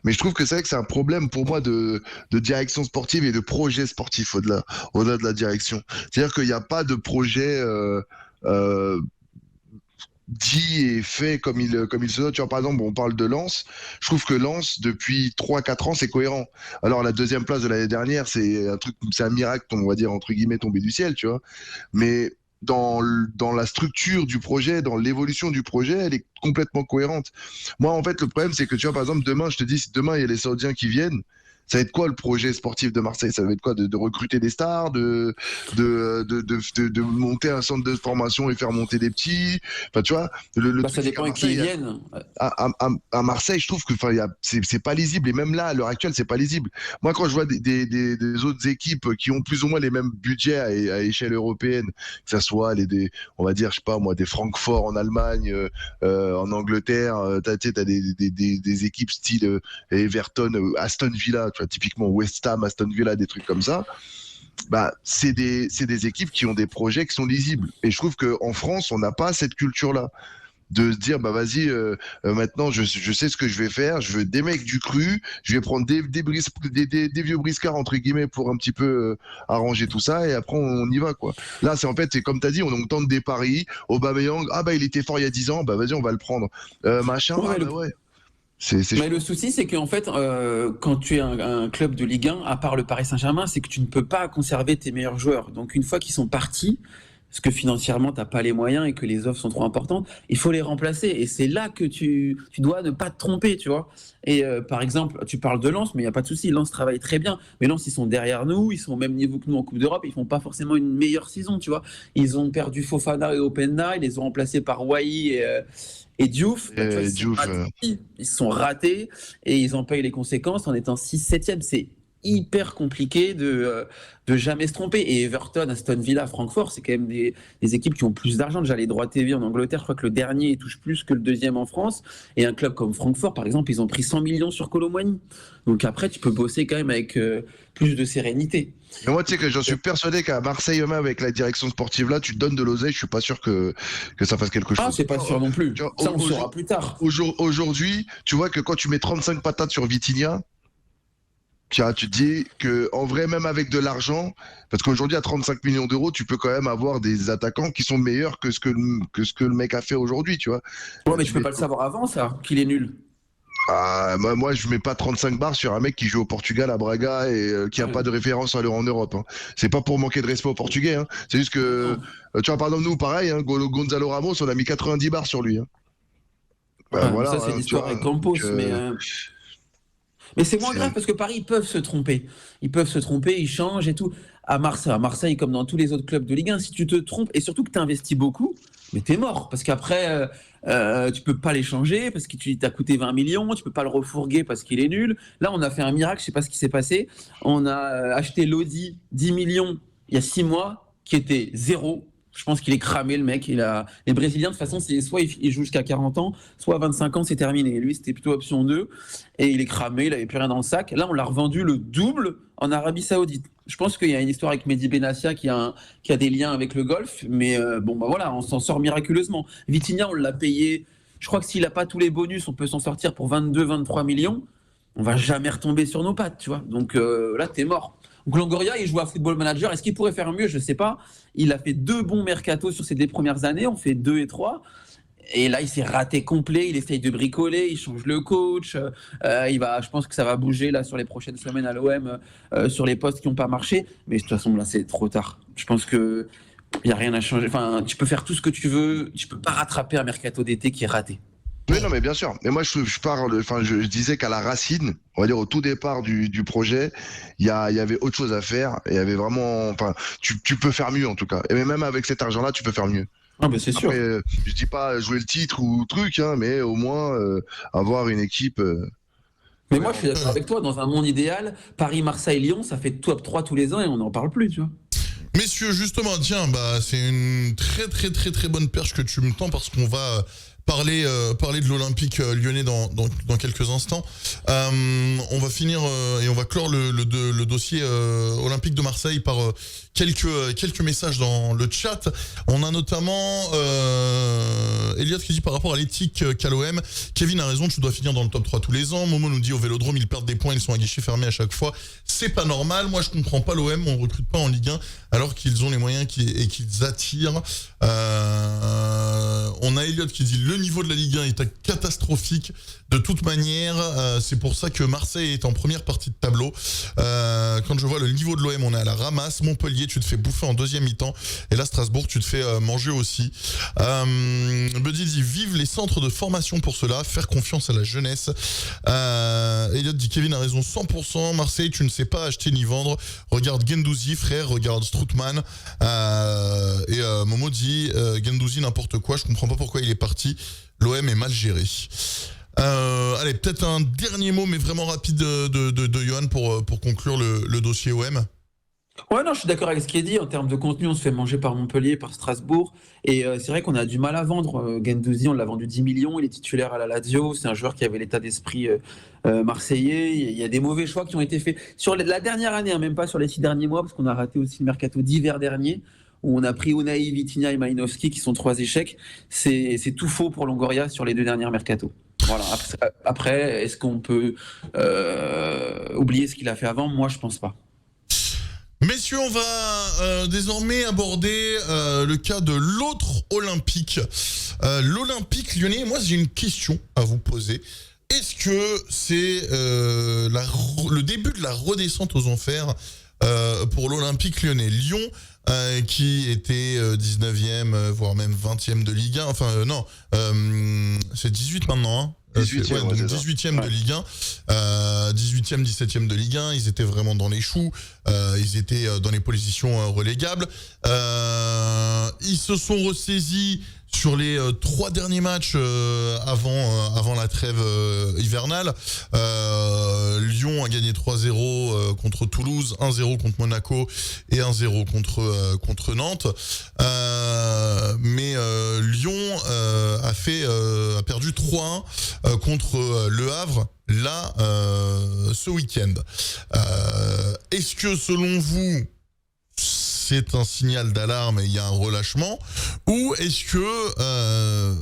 mais je trouve que c'est vrai que c'est un problème pour moi de direction sportive et de projet sportif au-delà de la direction. C'est-à-dire qu'il n'y a pas de projet dit et fait comme il se doit. Tu vois, par exemple, on parle de Lens. Je trouve que Lens, depuis 3-4 ans, c'est cohérent. Alors, la 2e place de l'année dernière, c'est un miracle, on va dire, entre guillemets, tombé du ciel, tu vois. Mais dans la structure du projet, dans l'évolution du projet, elle est complètement cohérente. Moi, en fait, le problème, c'est que, tu vois, par exemple, demain, je te dis, si demain, il y a les Saoudiens qui viennent, ça va être quoi le projet sportif de Marseille? Ça va être quoi? De recruter des stars, de monter un centre de formation et faire monter des petits. Enfin, tu vois, ça dépend avec qui ils viennent. À Marseille, je trouve que c'est pas lisible. Et même là, à l'heure actuelle, c'est pas lisible. Moi, quand je vois des autres équipes qui ont plus ou moins les mêmes budgets à échelle européenne, que ça soit on va dire, je sais pas moi, des Francfort en Allemagne, en Angleterre, t'as des équipes style Everton, Aston Villa, tu vois, typiquement West Ham, Aston Villa, des trucs comme ça. bah, c'est des équipes qui ont des projets qui sont lisibles. Et je trouve qu'en France, on n'a pas cette culture-là. De se dire, bah vas-y, maintenant je sais ce que je vais faire, je veux des mecs du cru, je vais prendre des vieux briscards, entre guillemets, pour un petit peu arranger tout ça, et après on y va, quoi. Là, c'est comme tu as dit, on tente des paris. Aubameyang, ah bah il était fort il y a 10 ans, bah vas-y, on va le prendre. Machin, Ouais, ah bah ouais. C'est mais le souci, c'est qu'en fait, quand tu es un club de Ligue 1, à part le Paris Saint-Germain, c'est que tu ne peux pas conserver tes meilleurs joueurs. Donc une fois qu'ils sont partis, parce que financièrement, tu n'as pas les moyens et que les offres sont trop importantes, il faut les remplacer. Et c'est là que tu dois ne pas te tromper, tu vois. Et par exemple, tu parles de Lens, mais il n'y a pas de souci, Lens travaille très bien. Mais Lens, ils sont derrière nous, ils sont au même niveau que nous en Coupe d'Europe, ils font pas forcément une meilleure saison, tu vois. Ils ont perdu Fofana et Openda, ils les ont remplacés par Wai et Diouf. Bah, tu vois, ils se sont ratés et ils en payent les conséquences en étant 6-7e. C'est hyper compliqué de jamais se tromper. Et Everton, Aston Villa, Francfort, c'est quand même des équipes qui ont plus d'argent. Déjà, les droits TV en Angleterre, je crois que le dernier touche plus que le deuxième en France. Et un club comme Francfort, par exemple, ils ont pris 100 millions sur Kolo Muani. Donc après, tu peux bosser quand même avec plus de sérénité. Et moi, tu sais que j'en suis persuadé qu'à Marseille, même avec la direction sportive là, tu te donnes de l'oseille, je suis pas sûr que ça fasse quelque chose. Ah, c'est pas sûr non plus. Vois, ça, on saura plus tard. Aujourd'hui, tu vois que quand tu mets 35 patates sur Vitinha, tu te dis que en vrai, même avec de l'argent, parce qu'aujourd'hui à 35 millions d'euros, tu peux quand même avoir des attaquants qui sont meilleurs que ce que le mec a fait aujourd'hui, tu vois. Ouais, mais tu peux pas le savoir avant, ça, qu'il est nul. Ah, moi, je mets pas 35 bars sur un mec qui joue au Portugal à Braga et qui a pas de référence en Europe. Hein. C'est pas pour manquer de respect aux Portugais. Hein. C'est juste que, tu vois, par exemple, nous, pareil, hein, Gonzalo Ramos, on a mis 90 bars sur lui. Hein. Voilà, ça, c'est l'histoire avec Campos, mais c'est moins grave parce que Paris, ils peuvent se tromper. Ils peuvent se tromper, ils changent et tout. À Marseille, comme dans tous les autres clubs de Ligue 1, si tu te trompes et surtout que tu investis beaucoup, mais t'es mort. Parce qu'après, tu peux pas l'échanger parce qu'il t'a coûté 20 millions, tu peux pas le refourguer parce qu'il est nul. Là, on a fait un miracle, je sais pas ce qui s'est passé. On a acheté Lodi 10 millions il y a 6 mois, qui était zéro. Je pense qu'il est cramé, le mec. Les Brésiliens, de toute façon, c'est soit il joue jusqu'à 40 ans, soit à 25 ans, c'est terminé. Lui, c'était plutôt option 2. Et il est cramé, il n'avait plus rien dans le sac. Là, on l'a revendu le double en Arabie Saoudite. Je pense qu'il y a une histoire avec Mehdi Benassia qui a des liens avec le golf. Mais voilà, on s'en sort miraculeusement. Vitinha, on l'a payé. Je crois que s'il n'a pas tous les bonus, on peut s'en sortir pour 22-23 millions. On va jamais retomber sur nos pattes, tu vois. Donc là, t'es mort. Donc Longoria, il joue à Football Manager. Est-ce qu'il pourrait faire mieux? Je ne sais pas. Il a fait 2 bons mercatos sur ces 2 premières années. On fait 2 et 3. Et là, il s'est raté complet. Il essaye de bricoler. Il change le coach. Je pense que ça va bouger là sur les prochaines semaines à l'OM sur les postes qui n'ont pas marché. Mais de toute façon, là, c'est trop tard. Je pense qu'il n'y a rien à changer. Enfin, tu peux faire tout ce que tu veux. Tu ne peux pas rattraper un mercato d'été qui est raté. Oui, non, mais bien sûr. Mais moi, je disais qu'à la racine, on va dire au tout départ du projet, il y avait autre chose à faire. Il y avait vraiment, tu peux faire mieux en tout cas. Et même avec cet argent-là, tu peux faire mieux. Ah, mais c'est sûr. Je dis pas jouer le titre ou truc, hein, mais au moins avoir une équipe. Mais moi, je suis d'accord avec toi. Dans un monde idéal, Paris, Marseille, Lyon, ça fait top 3 tous les ans et on n'en parle plus, tu vois. Messieurs, justement, tiens, c'est une très très très très bonne perche que tu me tends parce qu'on va parler de l'Olympique lyonnais dans quelques instants. On va finir et on va clore le dossier Olympique de Marseille par quelques messages dans le chat. On a notamment Elliot qui dit par rapport à l'éthique qu'a l'OM, Kevin a raison, tu dois finir dans le top 3 tous les ans. Momo nous dit au Vélodrome ils perdent des points, ils sont à guichet fermé à chaque fois. C'est pas normal, moi je comprends pas l'OM, on recrute pas en Ligue 1 alors qu'ils ont les moyens et qu'ils attirent. On a Elliot qui dit le niveau de la Ligue 1 est catastrophique de toute manière, c'est pour ça que Marseille est en première partie de tableau. Quand je vois le niveau de l'OM, on est à la ramasse. Montpellier, tu te fais bouffer en deuxième mi-temps, et là Strasbourg, tu te fais manger aussi. Buddy dit vive les centres de formation pour cela, faire confiance à la jeunesse. Elliot dit Kevin a raison 100%, Marseille tu ne sais pas acheter ni vendre, regarde Guendouzi frère, regarde Strootman. Et Momo dit Guendouzi n'importe quoi, je comprends pas pourquoi il est parti, l'OM est mal géré. Allez, peut-être un dernier mot mais vraiment rapide de Johan pour conclure le dossier OM. Ouais, non, je suis d'accord avec ce qui est dit. En termes de contenu, on se fait manger par Montpellier, par Strasbourg. Et c'est vrai qu'on a du mal à vendre. Guendouzi, on l'a vendu 10 millions. Il est titulaire à la Lazio. C'est un joueur qui avait l'état d'esprit marseillais. Il y a des mauvais choix qui ont été faits sur la dernière année, hein, même pas sur les 6 derniers mois, parce qu'on a raté aussi le mercato d'hiver dernier, où on a pris Unai, Vitinha et Malinowski, qui sont 3 échecs. C'est tout faux pour Longoria sur les 2 dernières mercatos. Voilà. Après, est-ce qu'on peut oublier ce qu'il a fait avant? Moi, je pense pas. Messieurs, on va désormais aborder le cas de l'autre Olympique. L'Olympique lyonnais, moi j'ai une question à vous poser. Est-ce que c'est le début de la redescente aux enfers pour l'Olympique lyonnais? Lyon, qui était 19e, voire même 20e de Ligue 1. Enfin, non, c'est 18 maintenant, hein. 18e, donc 18e de Ligue 1, 18e, 17e de Ligue 1, ils étaient vraiment dans les choux, ils étaient dans les positions relégables. Ils se sont ressaisis sur les 3 derniers matchs avant la trêve hivernale. Lyon a gagné 3-0 contre Toulouse, 1-0 contre Monaco et 1-0 contre Nantes. Mais Lyon a perdu 3-1 contre Le Havre là ce week-end. Est-ce que selon vous c'est un signal d'alarme et il y a un relâchement, ou est-ce que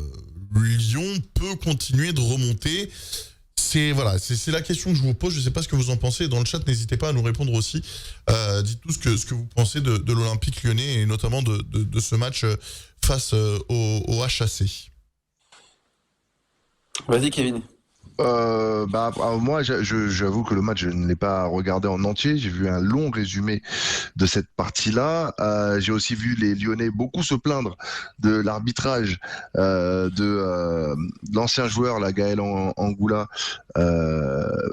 Lyon peut continuer de remonter? C'est la question que je vous pose. Je ne sais pas ce que vous en pensez. Dans le chat, n'hésitez pas à nous répondre aussi. Dites-nous ce que vous pensez de l'Olympique lyonnais et notamment de ce match face au HAC. Vas-y, Kevin. Moi, j'avoue que le match, je ne l'ai pas regardé en entier. J'ai vu un long résumé de cette partie-là. J'ai aussi vu les Lyonnais beaucoup se plaindre de l'arbitrage de l'ancien joueur, la Gaël Angoula,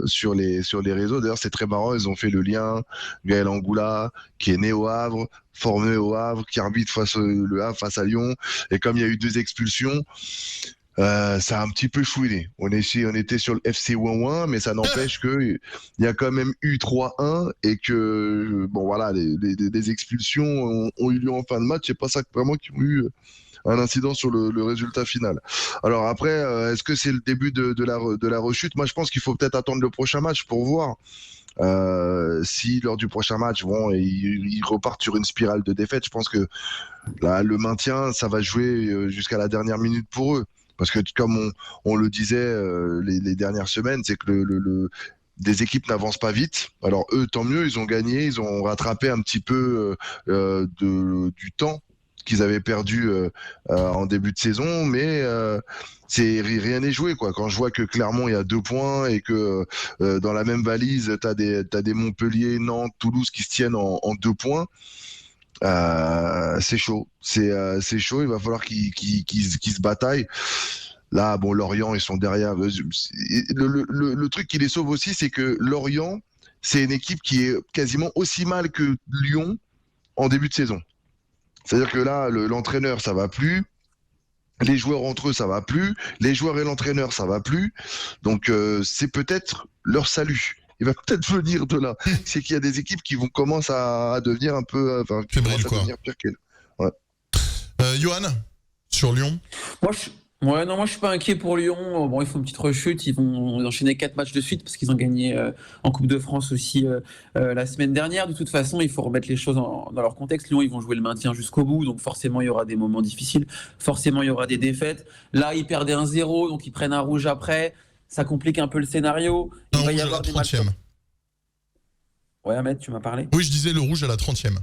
sur les réseaux. D'ailleurs, c'est très marrant. Ils ont fait le lien. Gaël Angoula, qui est né au Havre, formé au Havre, qui arbitre le Havre face à Lyon. Et comme il y a eu 2 expulsions, ça a un petit peu chouiné. On était sur le FC Ouin, mais ça n'empêche que il y a quand même eu 3-1 et que des expulsions ont eu lieu en fin de match. C'est pas ça vraiment qui ont eu un incident sur le résultat final. Alors après, est-ce que c'est le début de la rechute? Moi, je pense qu'il faut peut-être attendre le prochain match pour voir. Si lors du prochain match, ils repartent sur une spirale de défaite, je pense que là, le maintien, ça va jouer jusqu'à la dernière minute pour eux. Parce que comme on le disait les dernières semaines, c'est que des équipes n'avancent pas vite. Alors eux, tant mieux, ils ont gagné, ils ont rattrapé un petit peu du temps qu'ils avaient perdu en début de saison, mais rien n'est joué, quoi. Quand je vois que Clermont il y a 2 points et que dans la même valise t'as des Montpellier, Nantes, Toulouse qui se tiennent en 2 points. C'est chaud, c'est chaud. Il va falloir qu'ils se bataillent. Là, Lorient, ils sont derrière. Le truc qui les sauve aussi, c'est que Lorient, c'est une équipe qui est quasiment aussi mal que Lyon en début de saison. C'est-à-dire que là, l'entraîneur, ça va plus. Les joueurs entre eux, ça va plus. Les joueurs et l'entraîneur, ça va plus. Donc, c'est peut-être leur salut. Il va peut-être venir de là. C'est qu'il y a des équipes qui vont commencer à devenir un peu, devenir pire qu'elles. Ouais. Johan, sur Lyon. Moi je suis pas inquiet pour Lyon. Bon, ils font une petite rechute, ils vont enchaîner 4 matchs de suite parce qu'ils ont gagné en Coupe de France aussi la semaine dernière. De toute façon, il faut remettre les choses dans leur contexte. Lyon, ils vont jouer le maintien jusqu'au bout, donc forcément il y aura des moments difficiles, forcément il y aura des défaites. Là, ils perdaient 1-0, donc ils prennent un rouge après. Ça complique un peu le scénario. Il va y avoir des matchs. Ouais, Ahmed, tu m'as parlé? Oui, je disais le rouge à la 30e.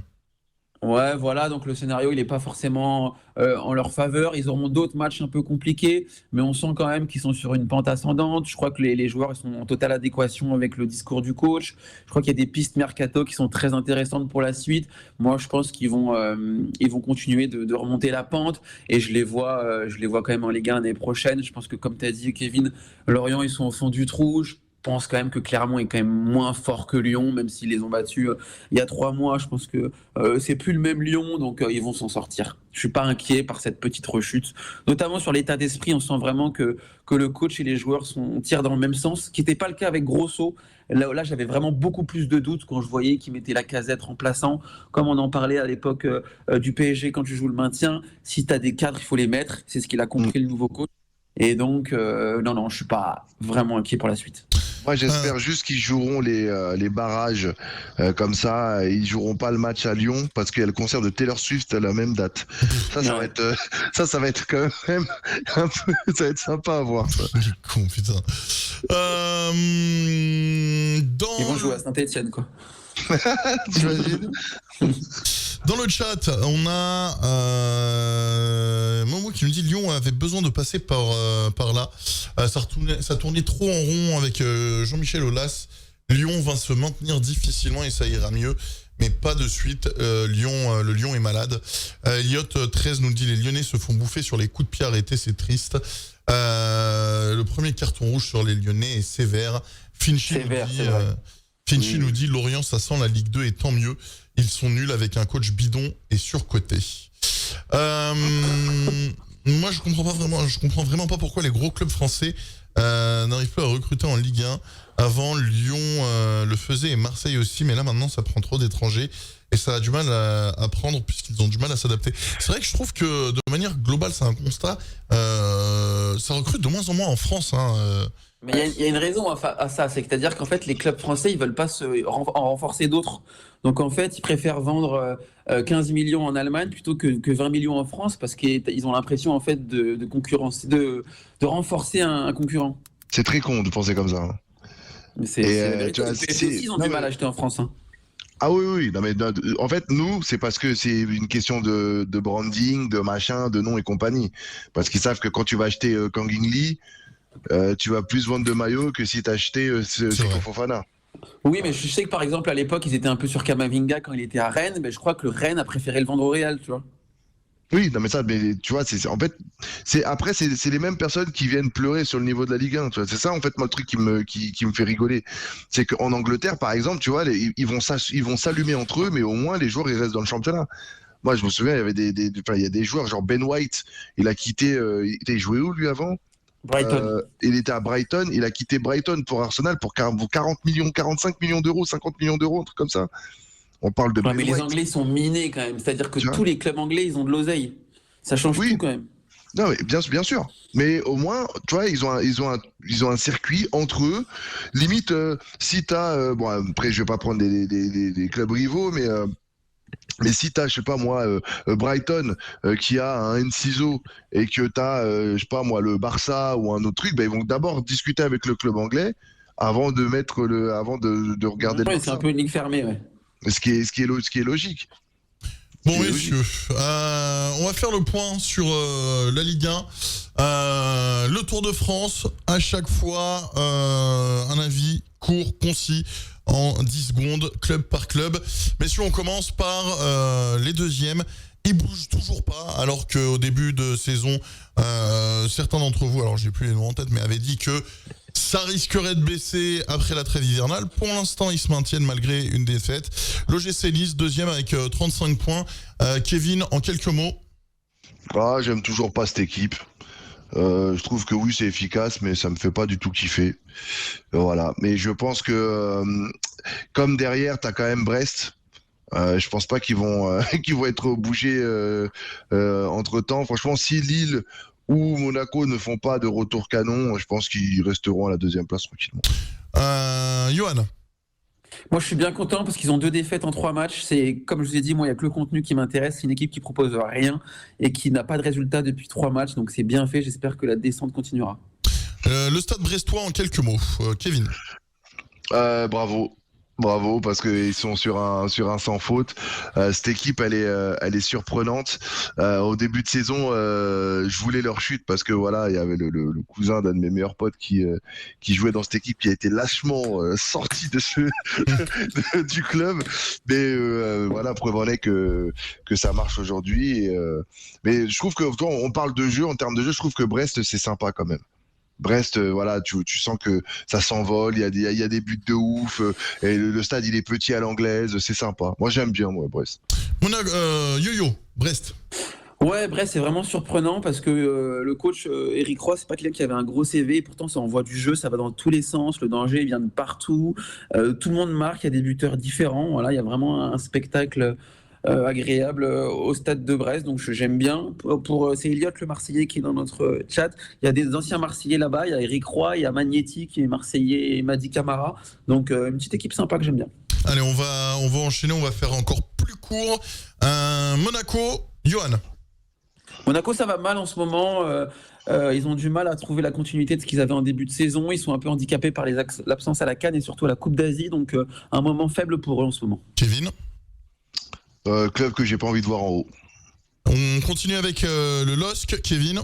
Ouais, voilà, donc le scénario, il n'est pas forcément en leur faveur. Ils auront d'autres matchs un peu compliqués, mais on sent quand même qu'ils sont sur une pente ascendante. Je crois que les joueurs ils sont en totale adéquation avec le discours du coach. Je crois qu'il y a des pistes mercato qui sont très intéressantes pour la suite. Moi, je pense qu'ils vont continuer de remonter la pente et je les vois quand même en Ligue 1 l'année prochaine. Je pense que, comme tu as dit, Kevin, Lorient, ils sont au fond du trou. pense quand même que Clermont est quand même moins fort que Lyon, même s'ils les ont battus il y a 3 mois. Je pense que c'est plus le même Lyon, donc ils vont s'en sortir. Je suis pas inquiet par cette petite rechute, notamment sur l'état d'esprit. On sent vraiment que le coach et les joueurs tirent dans le même sens, ce qui n'était pas le cas avec Grosso. Là, j'avais vraiment beaucoup plus de doutes quand je voyais qu'il mettait Lacazette remplaçant, comme on en parlait à l'époque du PSG quand tu joues le maintien. Si tu as des cadres, il faut les mettre. C'est ce qu'il a compris, le nouveau coach. Et donc, non, je suis pas vraiment inquiet pour la suite. Moi, j'espère juste qu'ils joueront les barrages comme ça. Ils joueront pas le match à Lyon parce qu'il y a le concert de Taylor Swift à la même date. Ça va être, ça va être quand même un peu, ça va être sympa à voir. Ça. Il est con, putain. Ils vont jouer à Saint-Etienne, quoi. T'imagines? Dans le chat, on a Momo qui nous dit Lyon avait besoin de passer par là. Ça tournait trop en rond avec Jean-Michel Aulas. Lyon va se maintenir difficilement et ça ira mieux, mais pas de suite. Le Lyon est malade. Elliot 13 nous dit les Lyonnais se font bouffer sur les coups de pied arrêtés, c'est triste. Le premier carton rouge sur les Lyonnais est sévère. Finchy nous dit Lorient, ça sent la Ligue 2 et tant mieux. Ils sont nuls avec un coach bidon et surcoté. Moi, je comprends vraiment pas pourquoi les gros clubs français n'arrivent plus à recruter en Ligue 1. Avant, Lyon le faisait et Marseille aussi, mais là maintenant, ça prend trop d'étrangers et ça a du mal à prendre puisqu'ils ont du mal à s'adapter. C'est vrai que je trouve que de manière globale, c'est un constat. Ça recrute de moins en moins en France. Mais il y a une raison à ça, c'est-à-dire qu'en fait, les clubs français, ils veulent pas en renforcer d'autres. Donc en fait, ils préfèrent vendre 15 millions en Allemagne plutôt que 20 millions en France parce qu'ils ont l'impression en fait de concurrencer, de renforcer un concurrent. C'est très con de penser comme ça. Hein. Mais c'est ils ont du mal à acheter en France. Hein. Ah oui, non, mais en fait, nous, c'est parce que c'est une question de branding, de machin, de nom et compagnie. Parce qu'ils savent que quand tu vas acheter Kang In Lee, tu vas plus vendre de maillots que si tu achetais Seko Fofana. Oui, mais je sais que par exemple à l'époque ils étaient un peu sur Kamavinga quand il était à Rennes, mais je crois que le Rennes a préféré le vendre au Real, tu vois. Oui, non mais tu vois, en fait, c'est les mêmes personnes qui viennent pleurer sur le niveau de la Ligue 1. Tu vois, c'est ça en fait moi le truc qui me fait rigoler, c'est qu'en Angleterre par exemple, tu vois, ils vont s'allumer entre eux, mais au moins les joueurs ils restent dans le championnat. Moi je me souviens, il y avait il y a des joueurs genre Ben White, il a quitté, il joué où lui avant? Brighton. Il était à Brighton, il a quitté Brighton pour Arsenal pour 40 millions, 45 millions d'euros, 50 millions d'euros, un truc comme ça. On parle de Ouais, mais les Anglais sont minés quand même, c'est-à-dire que tous les clubs anglais ils ont de l'oseille. Ça change tout quand même. Non mais bien sûr. Mais au moins, tu vois, ils ont un circuit entre eux. Limite, si t'as, bon après je vais pas prendre des clubs rivaux, mais si t'as, je sais pas moi, Brighton qui a un Enciso et que t'as, je sais pas moi, le Barça ou un autre truc, ils vont d'abord discuter avec le club anglais avant de de regarder. Ouais, c'est un peu une ligue fermée, ouais. Ce qui est logique. Bon messieurs, on va faire le point sur la Ligue 1. Le Tour de France, à chaque fois, un avis court, concis, en 10 secondes, club par club. Messieurs, on commence par les deuxièmes. Ils bougent toujours pas, alors qu'au début de saison, certains d'entre vous, alors j'ai plus les noms en tête, mais avaient dit que ça risquerait de baisser après la trêve hivernale. Pour l'instant, ils se maintiennent malgré une défaite. L'OGC Nice, deuxième avec 35 points. Kevin, en quelques mots. J'aime toujours pas cette équipe. Je trouve que oui, c'est efficace, mais ça me fait pas du tout kiffer. Voilà. Mais je pense que comme derrière, t'as quand même Brest. Je pense pas qu'ils vont qu'ils vont être bougés entre temps. Franchement, si Lille ou Monaco ne font pas de retour canon, je pense qu'ils resteront à la deuxième place tranquillement. Johan. Moi, je suis bien content parce qu'ils ont 2 défaites en 3 matchs. C'est comme je vous ai dit, moi, il n'y a que le contenu qui m'intéresse. C'est une équipe qui propose rien et qui n'a pas de résultat depuis 3 matchs. Donc, c'est bien fait. J'espère que la descente continuera. Le Stade Brestois en quelques mots. Kevin. Bravo, parce qu'ils sont sur un sans faute. Cette équipe, elle est surprenante. Au début de saison, je voulais leur chute parce que voilà, il y avait le cousin d'un de mes meilleurs potes qui jouait dans cette équipe, qui a été lâchement sorti du club. Mais voilà, preuve en est que ça marche aujourd'hui. Mais je trouve que quand on parle de jeu, en termes de jeu, je trouve que Brest, c'est sympa quand même. Brest, voilà, tu sens que ça s'envole, il y a des buts de ouf, et le stade il est petit à l'anglaise, c'est sympa. Moi j'aime bien, moi, Brest. Yo-Yo, Brest. Ouais, Brest, c'est vraiment surprenant parce que le coach Eric Roy, c'est pas quelqu'un qui avait un gros CV, et pourtant ça envoie du jeu, ça va dans tous les sens, le danger il vient de partout, tout le monde marque, il y a des buteurs différents, voilà, il y a vraiment un spectacle agréable au stade de Brest, donc j'aime bien. C'est Elliot le Marseillais qui est dans notre chat, il y a des anciens Marseillais là-bas, il y a Eric Roy, il y a Magnetti qui est Marseillais et Madi Camara, donc une petite équipe sympa que j'aime bien. Allez, on va enchaîner, on va faire encore plus court. Monaco, Johan. Monaco, ça va mal en ce moment. Ils ont du mal à trouver la continuité de ce qu'ils avaient en début de saison. Ils sont un peu handicapés par l'absence à la CAN et surtout à la Coupe d'Asie. Donc, un moment faible pour eux en ce moment. Kevin. Club que j'ai pas envie de voir en haut. On continue avec le LOSC, Kevin.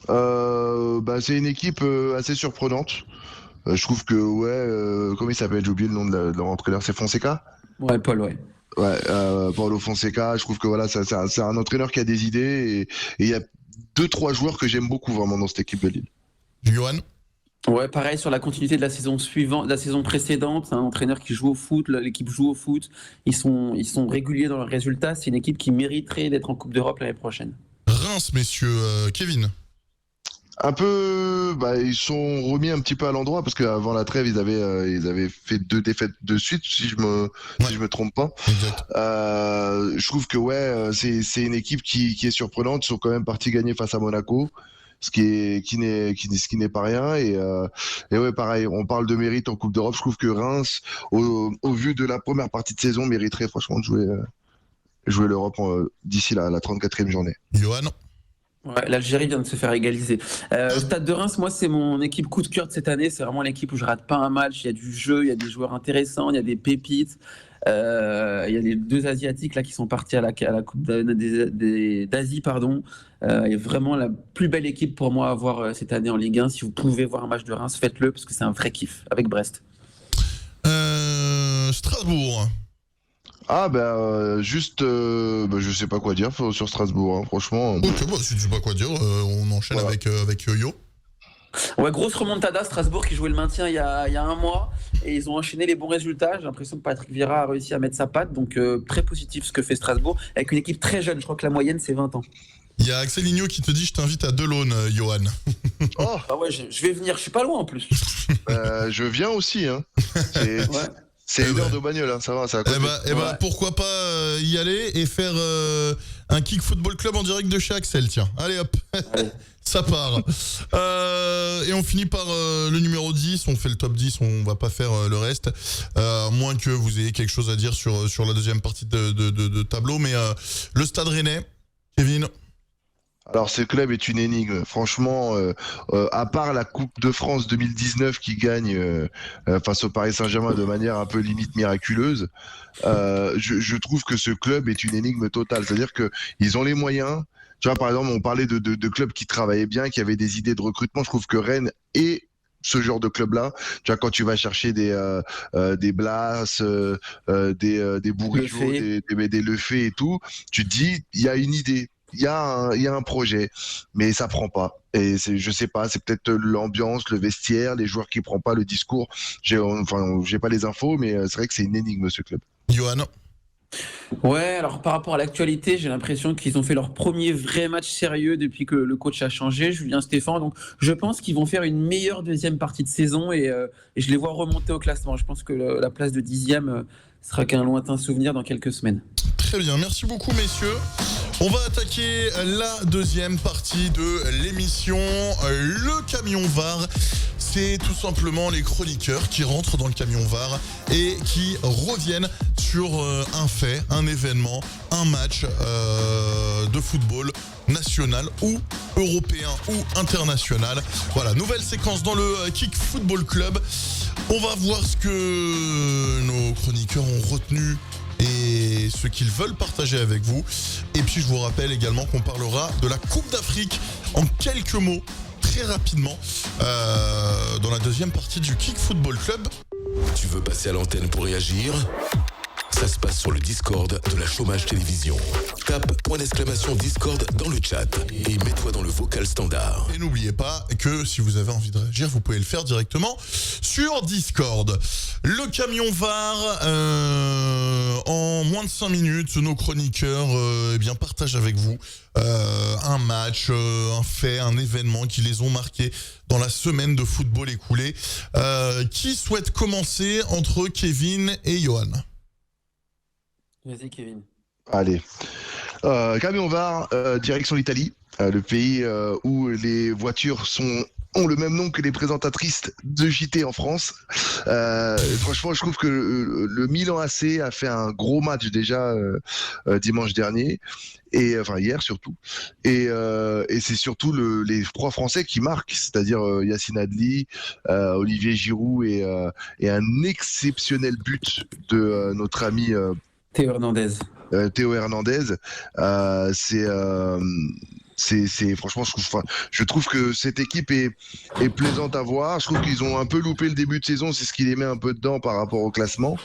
C'est une équipe assez surprenante. Je trouve que, comment il s'appelle? J'ai oublié le nom de leur entraîneur. C'est Fonseca? Ouais, Paul, ouais. Ouais, Paulo Fonseca, je trouve que voilà, c'est un entraîneur qui a des idées et il y a 2-3 joueurs que j'aime beaucoup vraiment dans cette équipe de Lille. Johan. Ouais, pareil sur la continuité de la saison suivante, de la saison précédente. C'est un entraîneur qui joue au foot, l'équipe joue au foot. Ils sont réguliers dans leurs résultats. C'est une équipe qui mériterait d'être en Coupe d'Europe l'année prochaine. Reims, messieurs, Kevin. Un peu, ils sont remis un petit peu à l'endroit parce qu'avant la trêve, ils avaient fait 2 défaites de suite, si je me trompe pas. Exact. Je trouve que c'est une équipe qui est surprenante. Ils sont quand même partis gagner face à Monaco, ce qui n'est pas rien. Et ouais, pareil, on parle de mérite en Coupe d'Europe. Je trouve que Reims, au vu de la première partie de saison, mériterait franchement de jouer l'Europe d'ici la 34e journée. Johan. Ouais, l'Algérie vient de se faire égaliser. Stade de Reims, moi, c'est mon équipe coup de cœur de cette année. C'est vraiment l'équipe où je rate pas un match. Il y a du jeu, il y a des joueurs intéressants, il y a des pépites. Il y a les 2 Asiatiques là qui sont partis à la Coupe d'Asie, pardon. Il y a vraiment la plus belle équipe pour moi à voir cette année en Ligue 1. Si vous pouvez voir un match de Reims, faites-le parce que c'est un vrai kiff avec Brest. Strasbourg. Je sais pas quoi dire sur Strasbourg, hein, franchement. Ok, si tu sais pas quoi dire, on enchaîne voilà. avec Yo-Yo. Ouais, grosse remontada, Strasbourg qui jouait le maintien il y a un mois et ils ont enchaîné les bons résultats. J'ai l'impression que Patrick Vieira a réussi à mettre sa patte, donc très positif ce que fait Strasbourg avec une équipe très jeune. Je crois que la moyenne c'est 20 ans. Il y a Axel Lignot qui te dit je t'invite à Delaune, Johan. Oh. Ah ouais, je vais venir, je suis pas loin en plus. Je viens aussi, hein. C'est une heure de bagnole, hein, ça va, ça va. Pourquoi pas y aller et faire un Kick Football Club en direct de chez Axel, tiens. Allez hop, allez. Ça part. Et on finit par le numéro 10, on fait le top 10, on va pas faire le reste. Moins que vous ayez quelque chose à dire sur la deuxième partie de tableau, mais le Stade Rennais, Kevin. Alors ce club est une énigme, franchement, à part la Coupe de France 2019 qui gagne face au Paris Saint-Germain de manière un peu limite miraculeuse, je trouve que ce club est une énigme totale, c'est-à-dire qu'ils ont les moyens. Tu vois, par exemple, on parlait de clubs qui travaillaient bien, qui avaient des idées de recrutement. Je trouve que Rennes est ce genre de club-là. Tu vois, quand tu vas chercher des Blas, des Bourigeaud, des Lefebvre et tout, tu te dis, il y a une idée. Il y a un projet, mais ça prend pas. Et je sais pas, c'est peut-être l'ambiance, le vestiaire, les joueurs qui prennent pas le discours. J'ai pas les infos, mais c'est vrai que c'est une énigme ce club. Johan. Ouais, alors par rapport à l'actualité, j'ai l'impression qu'ils ont fait leur premier vrai match sérieux depuis que le coach a changé, Julien Stéphan. Donc je pense qu'ils vont faire une meilleure deuxième partie de saison et je les vois remonter au classement. Je pense que la place de 10e sera qu'un lointain souvenir dans quelques semaines. Très bien, merci beaucoup messieurs. On va attaquer la deuxième partie de l'émission, le camion VAR. C'est tout simplement les chroniqueurs qui rentrent dans le camion VAR et qui reviennent sur un fait, un événement, un match de football national ou européen ou international. Voilà, nouvelle séquence dans le Kick Football Club. On va voir ce que nos chroniqueurs ont retenu et ce qu'ils veulent partager avec vous. Et puis je vous rappelle également qu'on parlera de la Coupe d'Afrique en quelques mots, très rapidement, dans la deuxième partie du Kick Football Club. Tu veux passer à l'antenne pour réagir ? ça se passe sur le Discord de la Chômage Télévision. Tape !Discord dans le chat et mets-toi dans le vocal standard. Et n'oubliez pas que si vous avez envie de réagir, vous pouvez le faire directement sur Discord. Le camion VAR, en moins de 5 minutes, nos chroniqueurs partagent avec vous un match, un fait, un événement qui les ont marqués dans la semaine de football écoulée. Qui souhaite commencer entre Kevin et Johan? Vas-y, Kevin. Allez. Camion VAR, direction l'Italie, le pays où les voitures ont le même nom que les présentatrices de JT en France. Franchement, je trouve que le Milan AC a fait un gros match déjà dimanche dernier, et enfin hier surtout. Et c'est surtout les 3 Français qui marquent, c'est-à-dire Yacine Adli, Olivier Giroud et un exceptionnel but de notre ami Théo Hernandez. C'est franchement, je trouve que cette équipe est plaisante à voir. Je trouve qu'ils ont un peu loupé le début de saison, c'est ce qui les met un peu dedans par rapport au classement.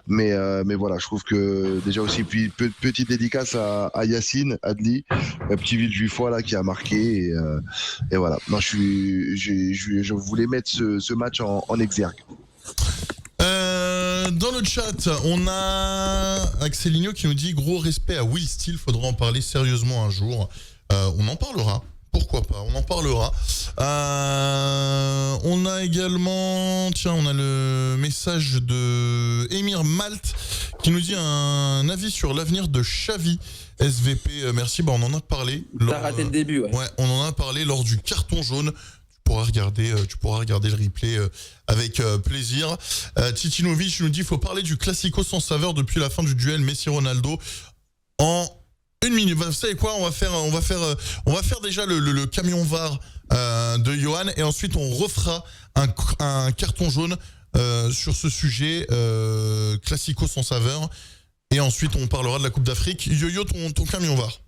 Mais voilà, je trouve que déjà aussi, puis petite dédicace à Yacine Adli, un petit Villejuifois là qui a marqué, et voilà. Non, je voulais mettre ce match en exergue. Dans le chat, on a Axeligno qui nous dit gros respect à Will Steele, faudra en parler sérieusement un jour. On en parlera, pourquoi pas, on en parlera. On a également, on a le message de Émir Malte qui nous dit un avis sur l'avenir de Xavi. SVP, merci, on en a parlé. T'as raté le début, ouais. Ouais, on en a parlé lors du carton jaune. Tu pourras regarder le replay avec plaisir. Titinovic nous dit faut parler du classico sans saveur depuis la fin du duel Messi-Ronaldo en 1 minute. Vous savez quoi, on va faire déjà le camion VAR de Johan, et ensuite on refera un carton jaune sur ce sujet classico sans saveur, et ensuite on parlera de la Coupe d'Afrique. Yo-Yo, ton camion VAR.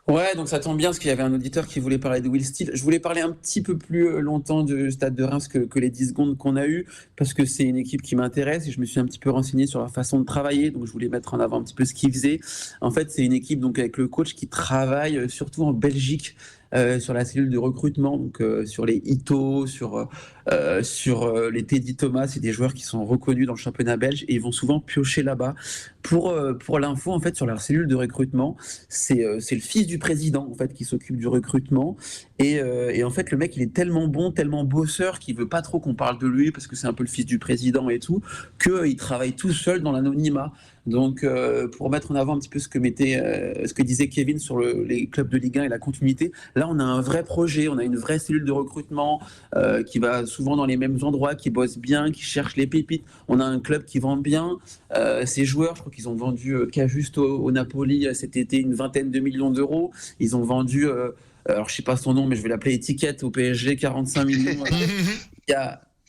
Ouais, donc ça tombe bien parce qu'il y avait un auditeur qui voulait parler de Will Steele. Je voulais parler un petit peu plus longtemps du Stade de Reims que les 10 secondes qu'on a eues, parce que c'est une équipe qui m'intéresse et je me suis un petit peu renseigné sur leur façon de travailler, donc je voulais mettre en avant un petit peu ce qu'ils faisaient. En fait, c'est une équipe donc avec le coach qui travaille surtout en Belgique, sur la cellule de recrutement, donc sur les Ito, sur les Teddy Thomas, c'est des joueurs qui sont reconnus dans le championnat belge et ils vont souvent piocher là-bas. Pour l'info, en fait, sur leur cellule de recrutement, c'est le fils du président en fait qui s'occupe du recrutement, et en fait le mec il est tellement bon, tellement bosseur qu'il veut pas trop qu'on parle de lui parce que c'est un peu le fils du président et tout, qu'il travaille tout seul dans l'anonymat. Donc, pour mettre en avant un petit peu ce que disait Kevin sur les clubs de Ligue 1 et la continuité, là, on a un vrai projet, on a une vraie cellule de recrutement qui va souvent dans les mêmes endroits, qui bosse bien, qui cherche les pépites. On a un club qui vend bien. Ces joueurs, je crois qu'ils ont vendu Cajuste au Napoli cet été une 20aine de millions d'euros. Ils ont vendu, alors je sais pas son nom, mais je vais l'appeler Étiquette au PSG, 45 millions.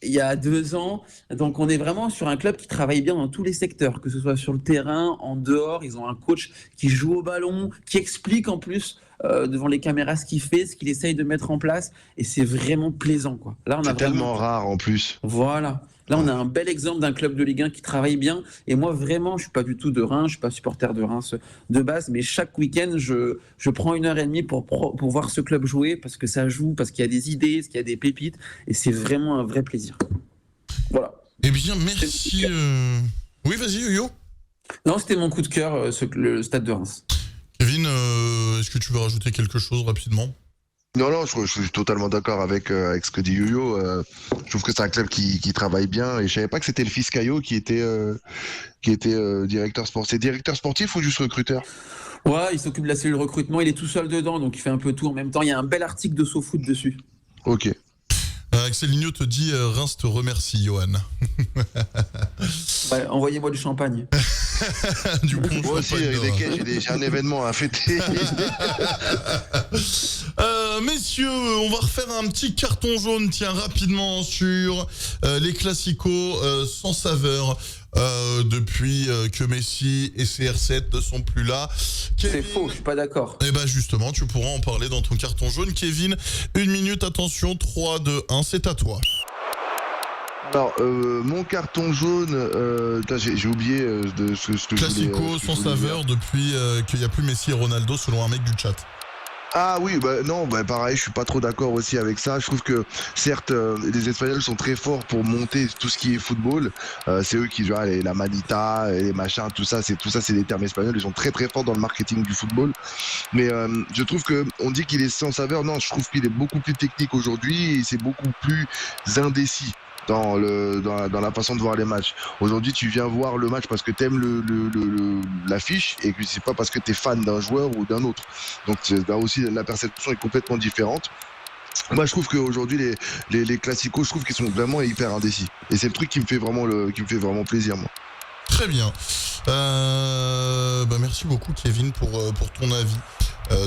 Il y a 2 ans. Donc on est vraiment sur un club qui travaille bien dans tous les secteurs, que ce soit sur le terrain, en dehors. Ils ont un coach qui joue au ballon, qui explique en plus devant les caméras ce qu'il fait, ce qu'il essaye de mettre en place, et c'est vraiment plaisant, quoi. Là, c'est tellement rare en plus. Voilà. Là, on a un bel exemple d'un club de Ligue 1 qui travaille bien. Et moi, vraiment, je suis pas du tout de Reims, je suis pas supporter de Reims de base, mais chaque week-end, je prends 1h30 pour voir ce club jouer, parce que ça joue, parce qu'il y a des idées, parce qu'il y a des pépites, et c'est vraiment un vrai plaisir. Voilà. Eh bien, merci. Oui, vas-y, Yo-Yo. Non, c'était mon coup de cœur, le Stade de Reims. Kevin, est-ce que tu veux rajouter quelque chose rapidement ? Non, je suis totalement d'accord avec ce que dit Yo-Yo. Je trouve que c'est un club qui travaille bien, et je savais pas que c'était le fils Caillot qui était directeur sportif. C'est directeur sportif ou juste recruteur ? Ouais, il s'occupe de la cellule recrutement, il est tout seul dedans, donc il fait un peu tout en même temps. Il y a un bel article de SoFoot dessus. Ok. Axel Lignot te dit Reims te remercie, Johan. Ouais, envoyez-moi du champagne. Du bon Moi aussi, j'ai un événement à fêter. Messieurs, on va refaire un petit carton jaune, tiens, rapidement sur les classicos sans saveur. Depuis que Messi et CR7 ne sont plus là. C'est faux, je suis pas d'accord. Eh ben justement, tu pourras en parler dans ton carton jaune. Kevin, 1 minute, attention, 3, 2, 1, c'est à toi. Alors, mon carton jaune, j'ai oublié de ce que je voulais... Classico sans saveur depuis qu'il n'y a plus Messi et Ronaldo, selon un mec du chat. Ah oui, pareil, je suis pas trop d'accord aussi avec ça. Je trouve que certes, les Espagnols sont très forts pour monter tout ce qui est football. C'est eux qui jouent la manita, les machins, tout ça, c'est des termes espagnols. Ils sont très très forts dans le marketing du football. Mais je trouve que on dit qu'il est sans saveur. Non, je trouve qu'il est beaucoup plus technique aujourd'hui et c'est beaucoup plus indécis dans la façon de voir les matchs. Aujourd'hui, tu viens voir le match parce que t'aimes l'affiche et que c'est pas parce que t'es fan d'un joueur ou d'un autre. Donc là aussi, la perception est complètement différente. Moi, je trouve qu'aujourd'hui, les classicos, je trouve qu'ils sont vraiment hyper indécis. Et c'est le truc qui me fait vraiment plaisir, moi. Très bien. Merci beaucoup, Kevin, pour ton avis.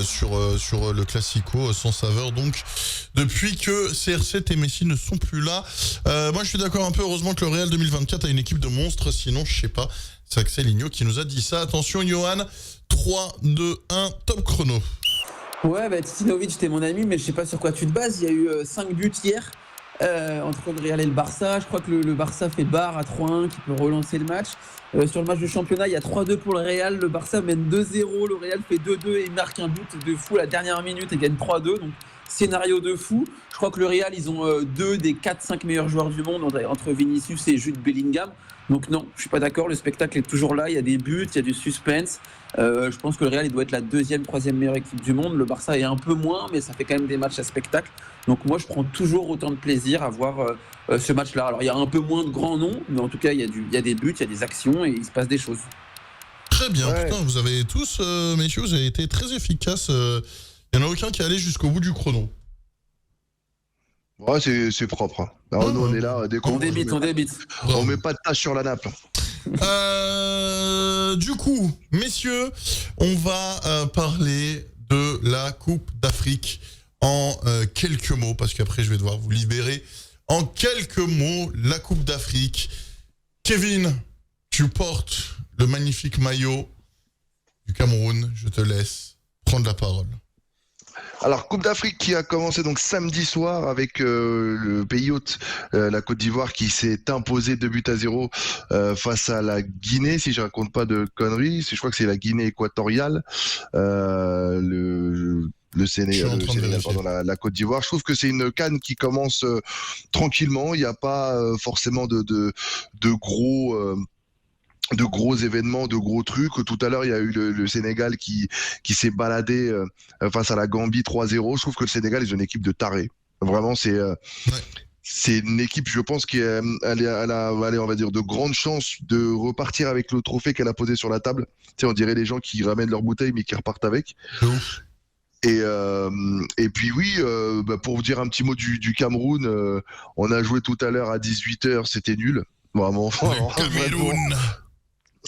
Sur le Classico sans saveur, donc depuis que CR7 et Messi ne sont plus là. Moi je suis d'accord un peu, heureusement que le Real 2024 a une équipe de monstres, sinon je sais pas. C'est Axel Igno qui nous a dit ça. Attention Johan, 3, 2, 1, top chrono. Ouais, Titinovic, t'es mon ami, mais je sais pas sur quoi tu te bases. Il y a eu 5 buts hier entre le Real et le Barça. Je crois que le Barça fait barre à 3-1 qui peut relancer le match. Sur le match de championnat, il y a 3-2 pour le Real. Le Barça mène 2-0. Le Real fait 2-2 et marque un but de fou à la dernière minute et gagne 3-2. Donc, scénario de fou. Je crois que le Real, ils ont 2 des 4-5 meilleurs joueurs du monde entre Vinicius et Jude Bellingham. Donc non, je suis pas d'accord. Le spectacle est toujours là. Il y a des buts, il y a du suspense. Je pense que le Real, il doit être la 2e, 3e meilleure équipe du monde. Le Barça est un peu moins, mais ça fait quand même des matchs à spectacle. Donc moi, je prends toujours autant de plaisir à voir ce match-là. Alors il y a un peu moins de grands noms, mais en tout cas, il y a des buts, il y a des actions et il se passe des choses. Très bien. Ouais. Putain, vous avez tous, messieurs, vous avez été très efficaces. Il n'y en a aucun qui est allé jusqu'au bout du chrono. Ouais, c'est propre. Alors, nous, on est là. On débite. On met pas de tâche sur la nappe. Du coup, messieurs, on va parler de la Coupe d'Afrique en quelques mots, parce qu'après, je vais devoir vous libérer. En quelques mots, la Coupe d'Afrique. Kevin, tu portes le magnifique maillot du Cameroun. Je te laisse prendre la parole. Alors, Coupe d'Afrique qui a commencé donc samedi soir avec le pays hôte, la Côte d'Ivoire, qui s'est imposé 2-0 face à la Guinée, si je raconte pas de conneries. Je crois que c'est la Guinée équatoriale, le Sénégal, pardon, la Côte d'Ivoire. Je trouve que c'est une CAN qui commence tranquillement. Il n'y a pas forcément de gros événements, de gros trucs. Tout à l'heure, il y a eu le Sénégal qui s'est baladé face à la Gambie 3-0. Je trouve que le Sénégal, ils ont une équipe de tarés. Vraiment, c'est une équipe, je pense, elle a, on va dire, de grandes chances de repartir avec le trophée qu'elle a posé sur la table. Tu sais, on dirait les gens qui ramènent leur bouteille mais qui repartent avec. Et puis oui, pour vous dire un petit mot du Cameroun, on a joué tout à l'heure à 18h, c'était nul. Vraiment. Cameroun.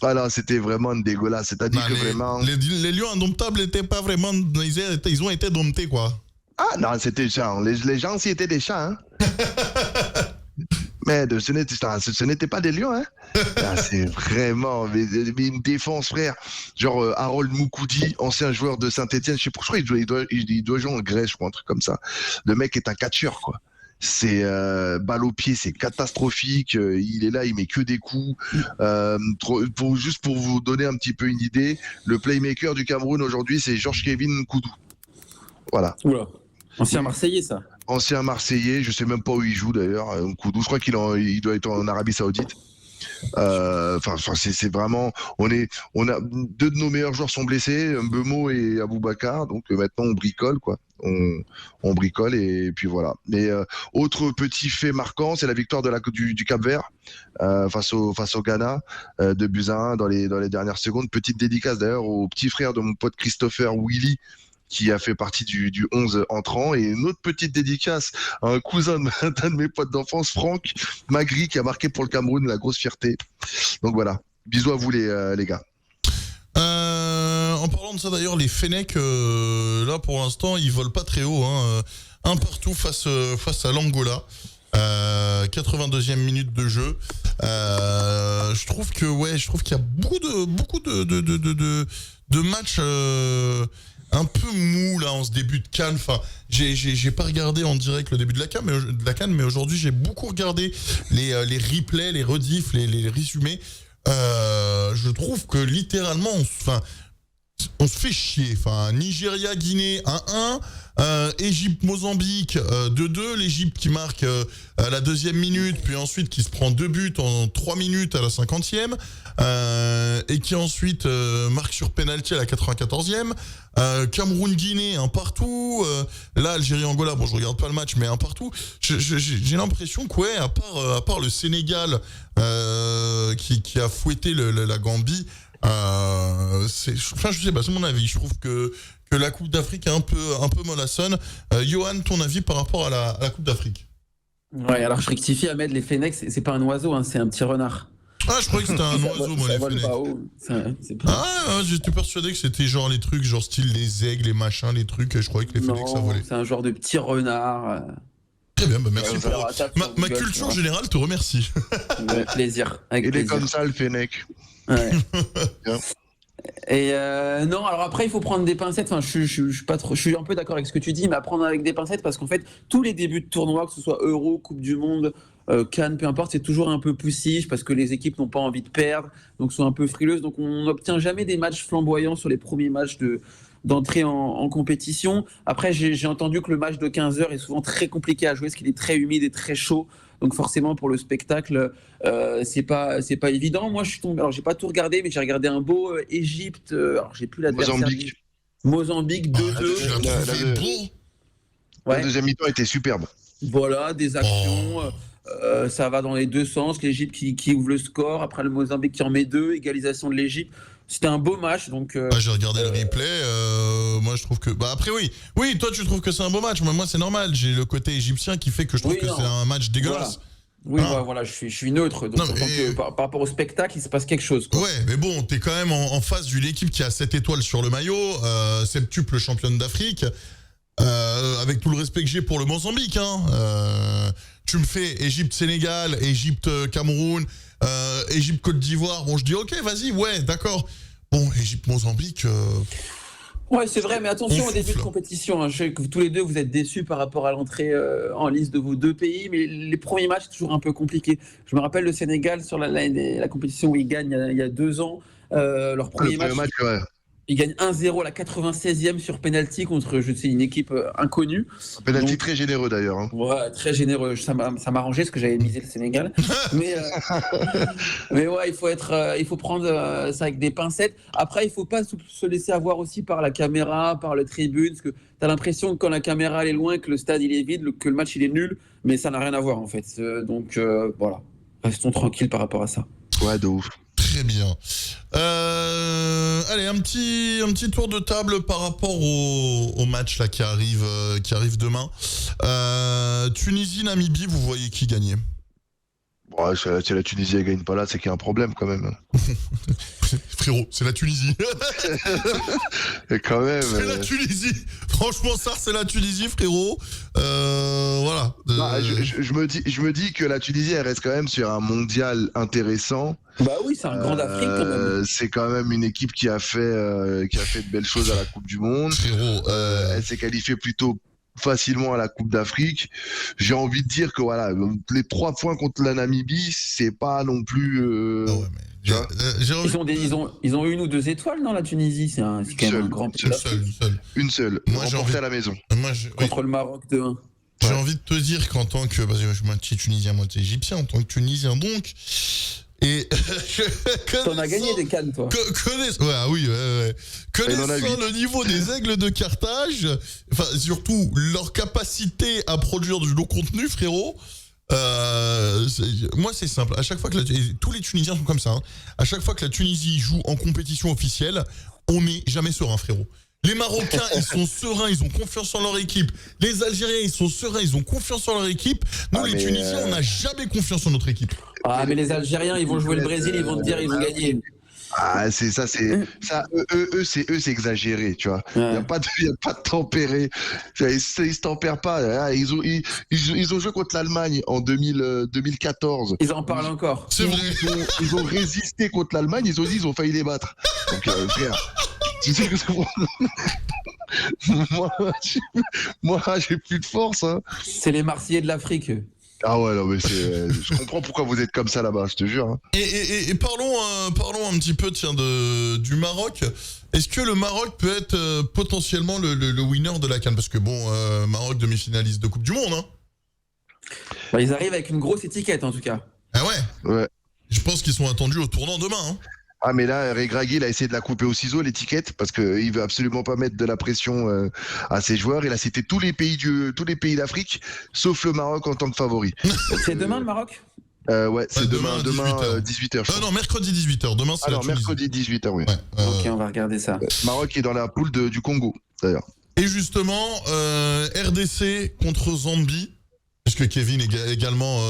Voilà, c'était vraiment dégueulasse. C'est-à-dire que vraiment... Les lions indomptables n'étaient pas vraiment... Ils ont été domptés, quoi. Ah non, c'était ça. Les gens, s'y étaient des chats, hein. Mais ce n'était pas des lions, hein. Ah, c'est vraiment une défense, frère. Genre Harold Moukoudi, ancien joueur de Saint-Etienne, je crois qu'il doit jouer en Grèce, je crois, un truc comme ça. Le mec est un catcheur, quoi. C'est balle au pied, c'est catastrophique. Il est là, il met que des coups. Juste pour vous donner un petit peu une idée, le playmaker du Cameroun aujourd'hui, c'est Georges-Kevin Nkoudou. Voilà. Oula. Ancien Marseillais, ça. Ancien Marseillais, je sais même pas où il joue d'ailleurs. Nkoudou, je crois qu'il doit être en Arabie Saoudite. C'est vraiment, on a deux de nos meilleurs joueurs sont blessés, Mbeumo et Aboubacar, donc maintenant on bricole, quoi. On bricole et puis voilà. Mais autre petit fait marquant, c'est la victoire du Cap-Vert face au Ghana, 2-1 dans les dernières secondes. Petite dédicace d'ailleurs au petit frère de mon pote Christopher Willy, qui a fait partie du 11 entrant, et une autre petite dédicace à un cousin d'un de mes potes d'enfance, Franck Magri, qui a marqué pour le Cameroun, la grosse fierté. Donc voilà, bisous à vous les gars. En parlant de ça d'ailleurs, les Fennecs, là pour l'instant, ils volent pas très haut, hein. Un partout face à l'Angola. 82e minute de jeu. Je trouve qu'il y a beaucoup de matchs un peu mou là en ce début de CAN. Enfin, j'ai pas regardé en direct le début de la CAN, mais aujourd'hui j'ai beaucoup regardé les replays, les rediffs, les résumés. Je trouve que littéralement, on se fait chier. Enfin, Nigeria, Guinée 1-1. Égypte, Mozambique 2-2. L'Égypte qui marque à la 2e minute, puis ensuite qui se prend 2 buts en 3 minutes à la 50e, et qui ensuite marque sur penalty à la 94e. Cameroun-Guinée, un partout. Là, Algérie-Angola, bon, je regarde pas le match, mais un partout. J'ai l'impression que, ouais, à part le Sénégal qui a fouetté la Gambie, je sais pas, c'est mon avis. Je trouve que la Coupe d'Afrique est un peu mollassonne. Johan, ton avis par rapport à la Coupe d'Afrique? Ouais, alors je rectifie, Ahmed, les Fennecs, c'est pas un oiseau, hein, c'est un petit renard. Ah, je croyais que c'était un oiseau, moi, les Fennecs. J'étais persuadé que c'était genre les trucs, genre style les aigles, les machins, les trucs. Je croyais que les Fennecs, ça volait. C'est un genre de petit renard. Très bien, bah merci pour ma culture générale te remercie. Avec plaisir. Il est comme ça, le Fennec. Ouais. Et non, alors après il faut prendre des pincettes. Enfin, je suis un peu d'accord avec ce que tu dis, mais à prendre avec des pincettes parce qu'en fait tous les débuts de tournoi, que ce soit Euro, Coupe du Monde, CAN, peu importe, c'est toujours un peu poussif parce que les équipes n'ont pas envie de perdre, donc sont un peu frileuses. Donc on n'obtient jamais des matchs flamboyants sur les premiers matchs d'entrée en compétition. Après, j'ai entendu que le match de 15h est souvent très compliqué à jouer parce qu'il est très humide et très chaud. Donc forcément pour le spectacle, c'est pas évident. Moi je suis tombé, alors j'ai pas tout regardé, mais j'ai regardé un beau Égypte. Alors j'ai plus l'adversaire. Mozambique 2-2. La deuxième mi-temps était superbe. Voilà, des actions. Ça va dans les deux sens. L'Égypte qui ouvre le score, après le Mozambique qui en met 2, égalisation de l'Égypte. C'était un beau match, donc. J'ai regardé le replay. Moi, je trouve que. Bah après, oui, toi, tu trouves que c'est un beau match. Mais moi, c'est normal. J'ai le côté égyptien qui fait que je trouve que c'est un match dégueulasse. Voilà. Oui, voilà, je suis neutre. Donc, par rapport au spectacle, il se passe quelque chose, quoi. Ouais, mais bon, t'es quand même en face d'une équipe qui a 7 étoiles sur le maillot, septuple championne d'Afrique. Avec tout le respect que j'ai pour le Mozambique, tu me fais Égypte-Sénégal, Égypte-Cameroun, Égypte-Côte d'Ivoire. Bon, je dis ok, vas-y, ouais, d'accord. Bon, Égypte-Mozambique. Ouais, c'est vrai, mais attention au début de compétition. Je sais que tous les deux, vous êtes déçus par rapport à l'entrée en liste de vos deux pays, mais les premiers matchs, c'est toujours un peu compliqué. Je me rappelle le Sénégal sur la compétition où ils gagnent il y a 2 ans. Leur premier match, ouais. Ils gagnent 1-0 à la 96e sur penalty contre, je sais, une équipe inconnue. Un penalty très généreux d'ailleurs. Ouais, très généreux. Ça m'a arrangé parce que j'avais misé le Sénégal. mais ouais, il faut prendre ça avec des pincettes. Après, il faut pas se laisser avoir aussi par la caméra, par le tribune, parce que tu as l'impression que quand la caméra elle est loin, que le stade il est vide, que le match il est nul, mais ça n'a rien à voir en fait. Donc voilà, restons tranquilles par rapport à ça. Ouais, de ouf. Très bien. Allez, un petit tour de table par rapport au match là qui arrive demain. Tunisie-Namibie, vous voyez qui gagner? Ouais, si la Tunisie elle gagne pas là, c'est qu'il y a un problème quand même. Frérot, c'est la Tunisie. Et quand même. C'est la Tunisie. Franchement, ça, c'est la Tunisie, frérot. Voilà. Non, je me dis que la Tunisie, elle reste quand même sur un mondial intéressant. Bah oui, c'est un grand d'Afrique quand même. C'est quand même une équipe qui a fait de belles choses à la Coupe du Monde. Frérot, elle s'est qualifiée plutôt facilement à la Coupe d'Afrique. J'ai envie de dire que voilà, les 3 points contre la Namibie, c'est pas non plus. Ah ouais, mais ils ont 1 ou 2 étoiles dans la Tunisie. C'est quand même un grand pays. Une seule. Moi, j'ai envie à la maison. Contre le Maroc 2-1. J'ai envie de te dire qu'en tant que, parce que je suis moitié tunisien, moitié égyptien, en tant que tunisien donc. Et t'en as gagné des cannes, toi. Connaissant le niveau des aigles de Carthage, enfin surtout leur capacité à produire du long contenu, frérot. Moi c'est simple. À chaque fois que tous les Tunisiens sont comme ça. À chaque fois que la Tunisie joue en compétition officielle, on n'est jamais serein, frérot. Les Marocains, ils sont sereins, ils ont confiance en leur équipe. Les Algériens, ils sont sereins, ils ont confiance en leur équipe. Nous, les Tunisiens, on n'a jamais confiance en notre équipe. Ah, mais les Algériens, ils vont jouer le Brésil, ils vont te dire, ils vont gagner. Ah, c'est exagéré, tu vois. Il n'y a pas de tempéré. Ils se tempèrent pas. Ils ont joué contre l'Allemagne en 2014. Ils en parlent encore. C'est vrai. Ils ont résisté contre l'Allemagne, ils ont failli les battre. Donc, frère. Tu sais que moi, moi, j'ai plus de force. Hein. C'est les Marseillais de l'Afrique. Ah ouais, non, mais je comprends pourquoi vous êtes comme ça là-bas, je te jure. Hein. Et parlons un petit peu tiens, du Maroc. Est-ce que le Maroc peut être potentiellement le winner de la CAN? Parce que bon, Maroc demi-finaliste de Coupe du Monde. Hein. Bah, ils arrivent avec une grosse étiquette en tout cas. Ah ouais. Ouais. Je pense qu'ils sont attendus au tournant demain. Hein. Ah mais là, Regragui, il a essayé de la couper au ciseau, l'étiquette, parce qu'il veut absolument pas mettre de la pression à ses joueurs. Il a cité tous les pays d'Afrique, sauf le Maroc en tant que favori. C'est demain le Maroc? Ouais, c'est demain 18h. Non, mercredi 18h. Demain, c'est alors mercredi 18h, oui. Ouais, Ok, on va regarder ça. Maroc est dans la poule du Congo, d'ailleurs. Et justement, RDC contre Zambie, puisque Kevin est également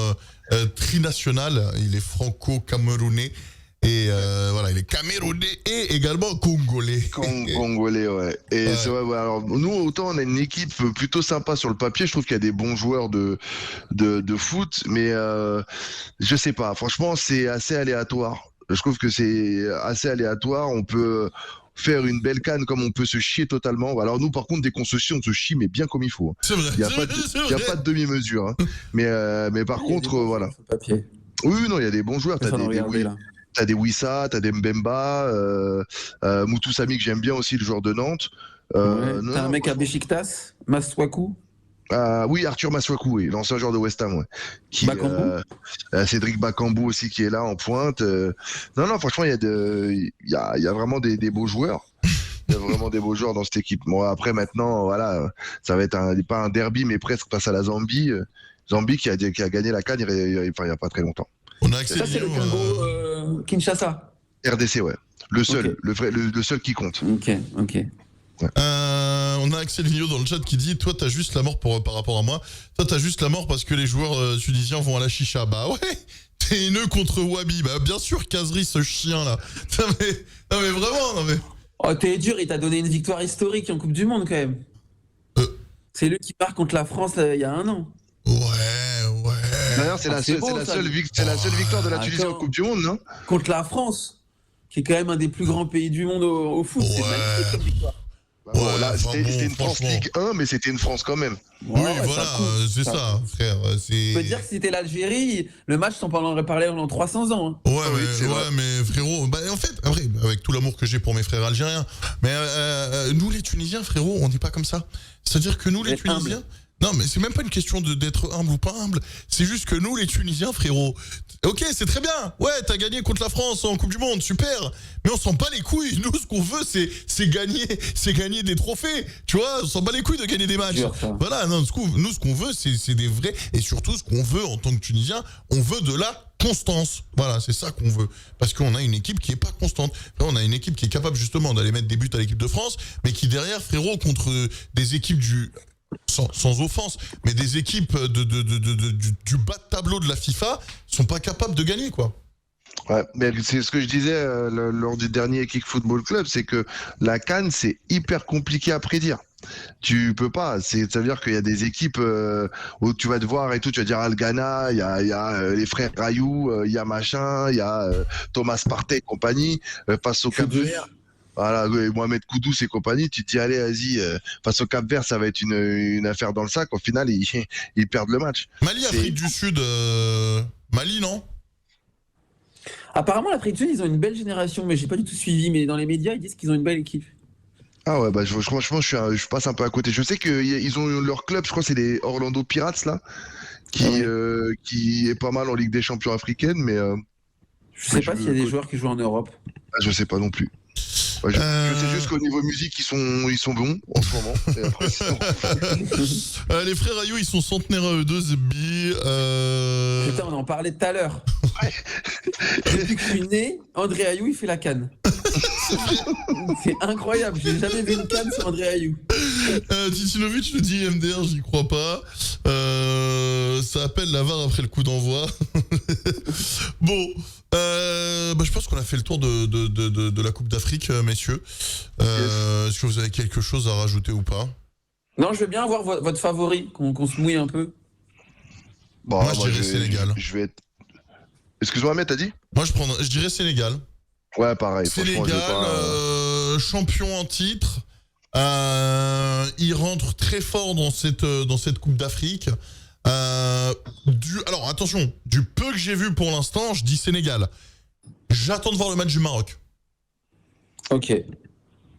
trinational, il est franco-camerounais. Et voilà, il est camerounais et également congolais. Congolais, ouais. Et c'est vrai, ouais, alors nous, autant on a une équipe plutôt sympa sur le papier, je trouve qu'il y a des bons joueurs de foot, mais je sais pas, franchement, c'est assez aléatoire. Je trouve que c'est assez aléatoire, on peut faire une belle canne comme on peut se chier totalement. Alors nous, par contre, dès qu'on se chie, on se chie, mais bien comme il faut. C'est vrai, il n'y a pas de demi-mesure. Hein. Mais par contre, voilà. Oui, non, il y a des bons joueurs. T'as des Wissa, t'as des Mbemba, Moutou Sami que j'aime bien aussi, le joueur de Nantes. T'as un mec à Beşiktaş, Masuaku. Oui, Arthur Masuaku, oui, l'ancien joueur de West Ham. Ouais. Cédric Bakambu aussi qui est là en pointe. Non, franchement, il y a vraiment des beaux joueurs. Il y a vraiment des beaux joueurs dans cette équipe. Bon, après, maintenant, voilà, ça va être pas un derby, mais presque face à la Zambie. Zambie qui a gagné la CAN il y a pas très longtemps. On a accès ça, c'est le Congo Kinshasa. RDC, ouais. Le seul, okay. le seul qui compte. Ok. Ouais. On a Axel Vigneault dans le chat qui dit: toi t'as juste la mort par rapport à moi. Toi t'as juste la mort parce que les joueurs tunisiens vont à la chicha. Bah ouais, t'es haineux contre Wabi. Bah bien sûr, Kazri, ce chien là. Non mais vraiment, non mais. Oh, t'es dur, il t'a donné une victoire historique en Coupe du Monde quand même. C'est lui qui part contre la France il y a un an. Ouais. D'ailleurs, c'est la seule victoire de la Tunisie en Coupe du Monde, non? Contre la France, qui est quand même un des plus grands pays du monde au foot. C'est magnifique comme victoire. Bon, là, c'était une France Ligue 1, mais c'était une France quand même. Oui, voilà, c'est ça, frère. Je peux dire que si c'était l'Algérie, le match, on en aurait parlé pendant 300 ans. Hein. Ouais, mais frérot, en fait, après, avec tout l'amour que j'ai pour mes frères algériens, mais nous les Tunisiens, frérot, on n'est pas comme ça. C'est-à-dire que nous les Tunisiens... Humble. Non, mais c'est même pas une question d'être humble ou pas humble. C'est juste que nous, les Tunisiens, frérot, ok, c'est très bien. Ouais, t'as gagné contre la France en Coupe du Monde, super. Mais on s'en bat les couilles. Nous, ce qu'on veut, c'est gagner des trophées. Tu vois, on s'en bat les couilles de gagner des matchs. Voilà, non, nous, ce qu'on veut, c'est des vrais. Et surtout, ce qu'on veut en tant que Tunisien, on veut de la constance. Voilà, c'est ça qu'on veut. Parce qu'on a une équipe qui est pas constante. Enfin, on a une équipe qui est capable justement d'aller mettre des buts à l'équipe de France, mais qui derrière, frérot, contre des équipes sans offense, mais des équipes du bas de tableau de la FIFA sont pas capables de gagner, quoi. Ouais, mais c'est ce que je disais lors du dernier Kick Football Club, c'est que la CAN, c'est hyper compliqué à prédire. Tu peux pas, ça veut dire qu'il y a des équipes où tu vas te voir et tout, tu vas dire Al Ghana, il y a les frères Rayou, il y a machin, il y a Thomas Partey et compagnie, face au Cap Vert. Voilà, Mohamed Koudous et compagnie, tu te dis allez, vas-y, face au Cap Vert, ça va être une affaire dans le sac. Au final, ils perdent le match. Mali, Afrique du Sud, Mali, non? Apparemment, l'Afrique du Sud, ils ont une belle génération, mais j'ai pas du tout suivi. Mais dans les médias, ils disent qu'ils ont une belle équipe. Ah ouais, bah franchement, je passe un peu à côté. Je sais qu'ils ont leur club, je crois, c'est les Orlando Pirates là, qui est pas mal en Ligue des Champions africaine, mais. Je sais pas s'il y a des joueurs qui jouent en Europe. Je sais pas non plus. Ouais, je sais juste qu'au niveau musique, ils sont bons en ce moment. Et après, les frères Ayou, ils sont centenaires à eux deux, Zbi. Putain, on en parlait tout à l'heure. Depuis que je suis né, André Ayou, il fait la canne. C'est incroyable, j'ai jamais vu une canne sur André Ayou. Titinovic le dit, MDR, j'y crois pas. Ça appelle la VAR après le coup d'envoi. Bon, je pense qu'on a fait le tour de la Coupe d'Afrique, messieurs. Est-ce que vous avez quelque chose à rajouter ou pas? Non, je veux bien avoir votre favori, qu'on se mouille un peu. Bon, moi, je dirais Sénégal. Je vais être... Excuse-moi, mais t'as dit? Moi, je dirais Sénégal. Ouais, pareil. Sénégal, champion en titre, Il rentre très fort dans cette Coupe d'Afrique. Alors attention, du peu que j'ai vu pour l'instant, je dis Sénégal. J'attends de voir le match du Maroc. Ok.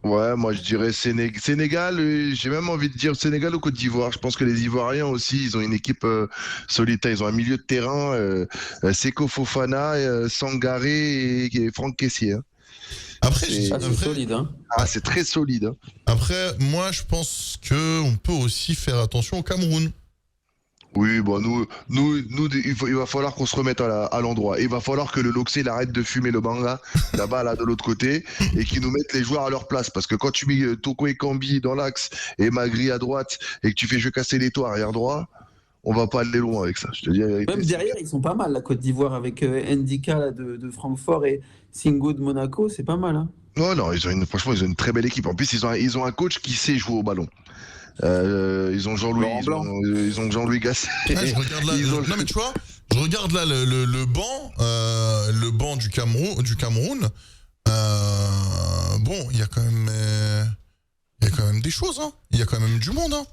Ouais, moi je dirais Sénégal, j'ai même envie de dire Sénégal ou Côte d'Ivoire. Je pense que les Ivoiriens aussi, ils ont une équipe solide. Ils ont un milieu de terrain, Seko Fofana, Sangaré et Franck Kessié. Hein. Après, c'est solide. Hein. Ah, c'est très solide. Hein. Après, moi je pense qu'on peut aussi faire attention au Cameroun. Oui, bon, nous, il va falloir qu'on se remette à l'endroit. Il va falloir que le Loxé il arrête de fumer le banga là-bas, là, de l'autre côté, et qu'il nous mette les joueurs à leur place. Parce que quand tu mets Toko et Kambi dans l'axe et Magri à droite, et que tu fais jeu casser les toits arrière droit, on va pas aller loin avec ça. Je te dis la vérité. Même derrière, ils sont pas mal, la Côte d'Ivoire, avec Ndika là, de Francfort et Singo de Monaco, c'est pas mal. Hein. Non, franchement, ils ont une très belle équipe. En plus, ils ont un coach qui sait jouer au ballon. Ils ont Jean-Louis, ils ont Jean-Louis Gasset. Ah, je regarde là. Non mais tu vois, je regarde là le banc du Cameroun. Bon, il y a quand même des choses. Hein. Il y a quand même du monde. Hein.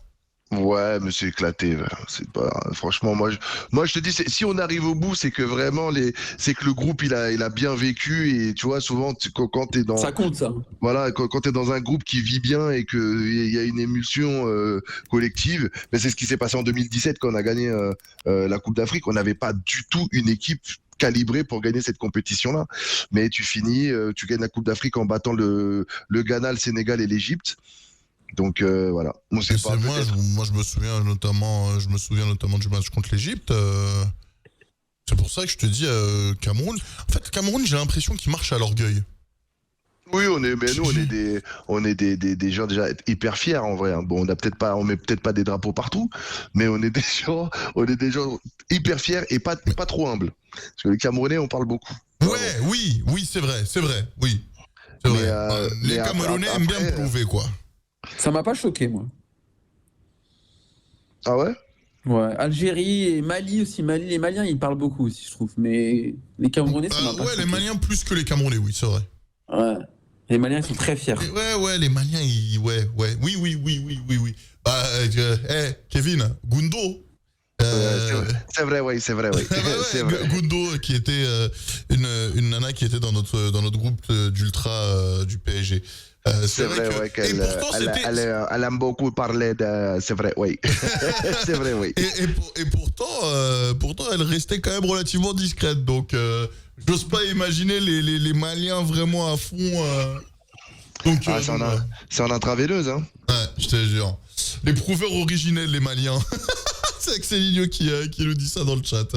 Ouais, mais c'est éclaté. C'est pas. Franchement, moi je te dis, si on arrive au bout, c'est que vraiment c'est que le groupe il a bien vécu et tu vois souvent quand t'es dans. Ça compte ça. Voilà, quand t'es dans un groupe qui vit bien et que il y a une émulsion collective, mais c'est ce qui s'est passé en 2017 quand on a gagné la Coupe d'Afrique. On n'avait pas du tout une équipe calibrée pour gagner cette compétition-là. Mais tu gagnes la Coupe d'Afrique en battant le Ghana, le Sénégal et l'Égypte. Donc voilà. Moi je me souviens notamment du match contre l'Égypte. C'est pour ça que je te dis Cameroun. En fait, Cameroun, j'ai l'impression qu'il marche à l'orgueil. Oui, on est des gens déjà hyper fiers en vrai. Hein. Bon, on met peut-être pas des drapeaux partout, mais on est des gens hyper fiers et pas trop humbles. Parce que les Camerounais, on parle beaucoup. Ouais, oui, c'est vrai, oui. C'est vrai. Les Camerounais aiment bien me prouver quoi. Ça m'a pas choqué, moi. Ah ouais? Ouais, Algérie et Mali aussi. Les Maliens, ils parlent beaucoup aussi, je trouve. Mais les Camerounais, ça m'a pas choqué. Les Maliens plus que les Camerounais, oui, c'est vrai. Ouais. Les Maliens, ils sont très fiers. Ouais, les Maliens, Oui. Kevin, Gundo. C'est vrai, oui. C'est vrai. Gundo, qui était une nana qui était dans notre groupe d'ultra du PSG. C'est vrai qu'elle elle aime beaucoup parler de... C'est vrai, oui. C'est vrai, oui. Et pourtant, elle restait quand même relativement discrète. Donc, j'ose pas imaginer les Maliens vraiment à fond. Donc, c'est en intraveineuse, hein. Ouais, je te jure. Les prouveurs originels, les Maliens. C'est Axelinho qui nous dit ça dans le chat.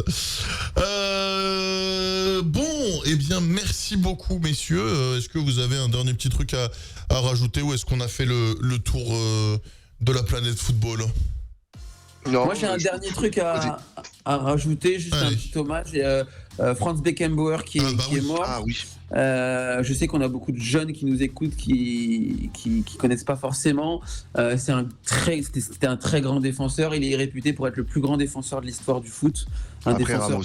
Bon, eh bien, merci beaucoup, messieurs. Est-ce que vous avez un dernier petit truc à rajouter ou est-ce qu'on a fait le tour de la planète football? Non, moi, j'ai un dernier truc à rajouter, juste un petit hommage. Franz Beckenbauer qui est mort. Ah oui. Je sais qu'on a beaucoup de jeunes qui nous écoutent qui connaissent pas forcément. C'était un très grand défenseur. Il est réputé pour être le plus grand défenseur de l'histoire du foot. Après Ramos.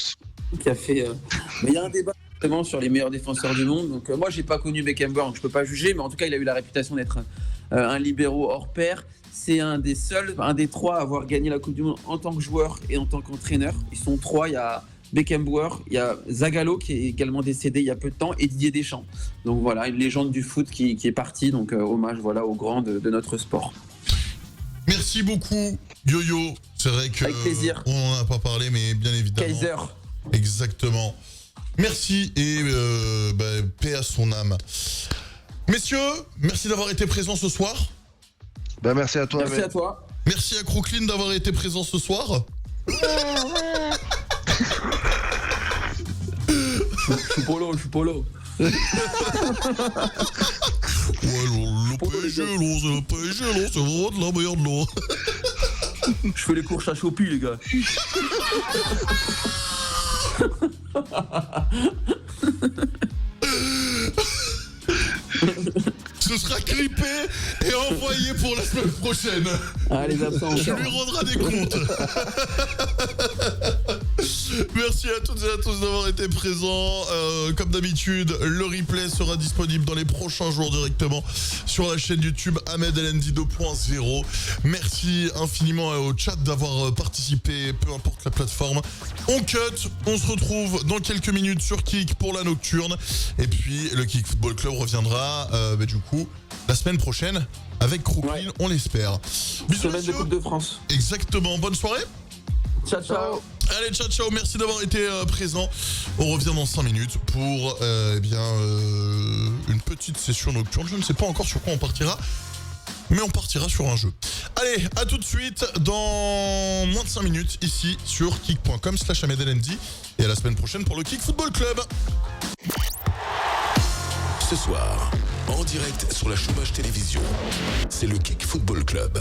Qui a fait. Mais il y a un débat justement sur les meilleurs défenseurs du monde. Donc moi, j'ai pas connu Beckenbauer, donc je peux pas juger. Mais en tout cas, il a eu la réputation d'être un libéraux hors pair. C'est un des trois à avoir gagné la Coupe du Monde en tant que joueur et en tant qu'entraîneur. Ils sont trois. Il y a Beckenbauer, il y a Zagallo qui est également décédé il y a peu de temps et Didier Deschamps. Donc voilà, une légende du foot qui est partie. Donc hommage aux grands de notre sport. Merci beaucoup, Yo-Yo. C'est vrai que on n'en a pas parlé, mais bien évidemment. Kaiser. Exactement. Merci et paix à son âme. Messieurs, merci d'avoir été présents ce soir. Merci à toi. Merci à toi. Merci à Crooklyn d'avoir été présent ce soir. Je suis polo. Ouais, le PSG, c'est le PSG, c'est vraiment de la merde, là. Je fais les courses à Chopi, les gars. Ce sera clippé et envoyé pour la semaine prochaine. Ah, les absents. Tu lui rendras des comptes. Merci. merci à toutes et à tous d'avoir été présents. Comme d'habitude, le replay sera disponible dans les prochains jours directement sur la chaîne YouTube Ahmed LND 2.0. Merci infiniment au chat d'avoir participé, peu importe la plateforme. On cut, on se retrouve dans quelques minutes sur Kick pour la nocturne. Et puis le Kick Football Club reviendra du coup la semaine prochaine avec Crooklyn, on l'espère. Bisous, semaine de Coupe de France. Exactement, bonne soirée. Ciao, ciao. Allez, ciao, ciao, merci d'avoir été présent. On revient dans 5 minutes pour une petite session nocturne. Je ne sais pas encore sur quoi on partira, mais on partira sur un jeu. Allez, à tout de suite dans moins de 5 minutes ici sur kick.com/AhmedLND et à la semaine prochaine pour le Kick Football Club. Ce soir, en direct sur la Chômage Télévision, c'est le Kick Football Club.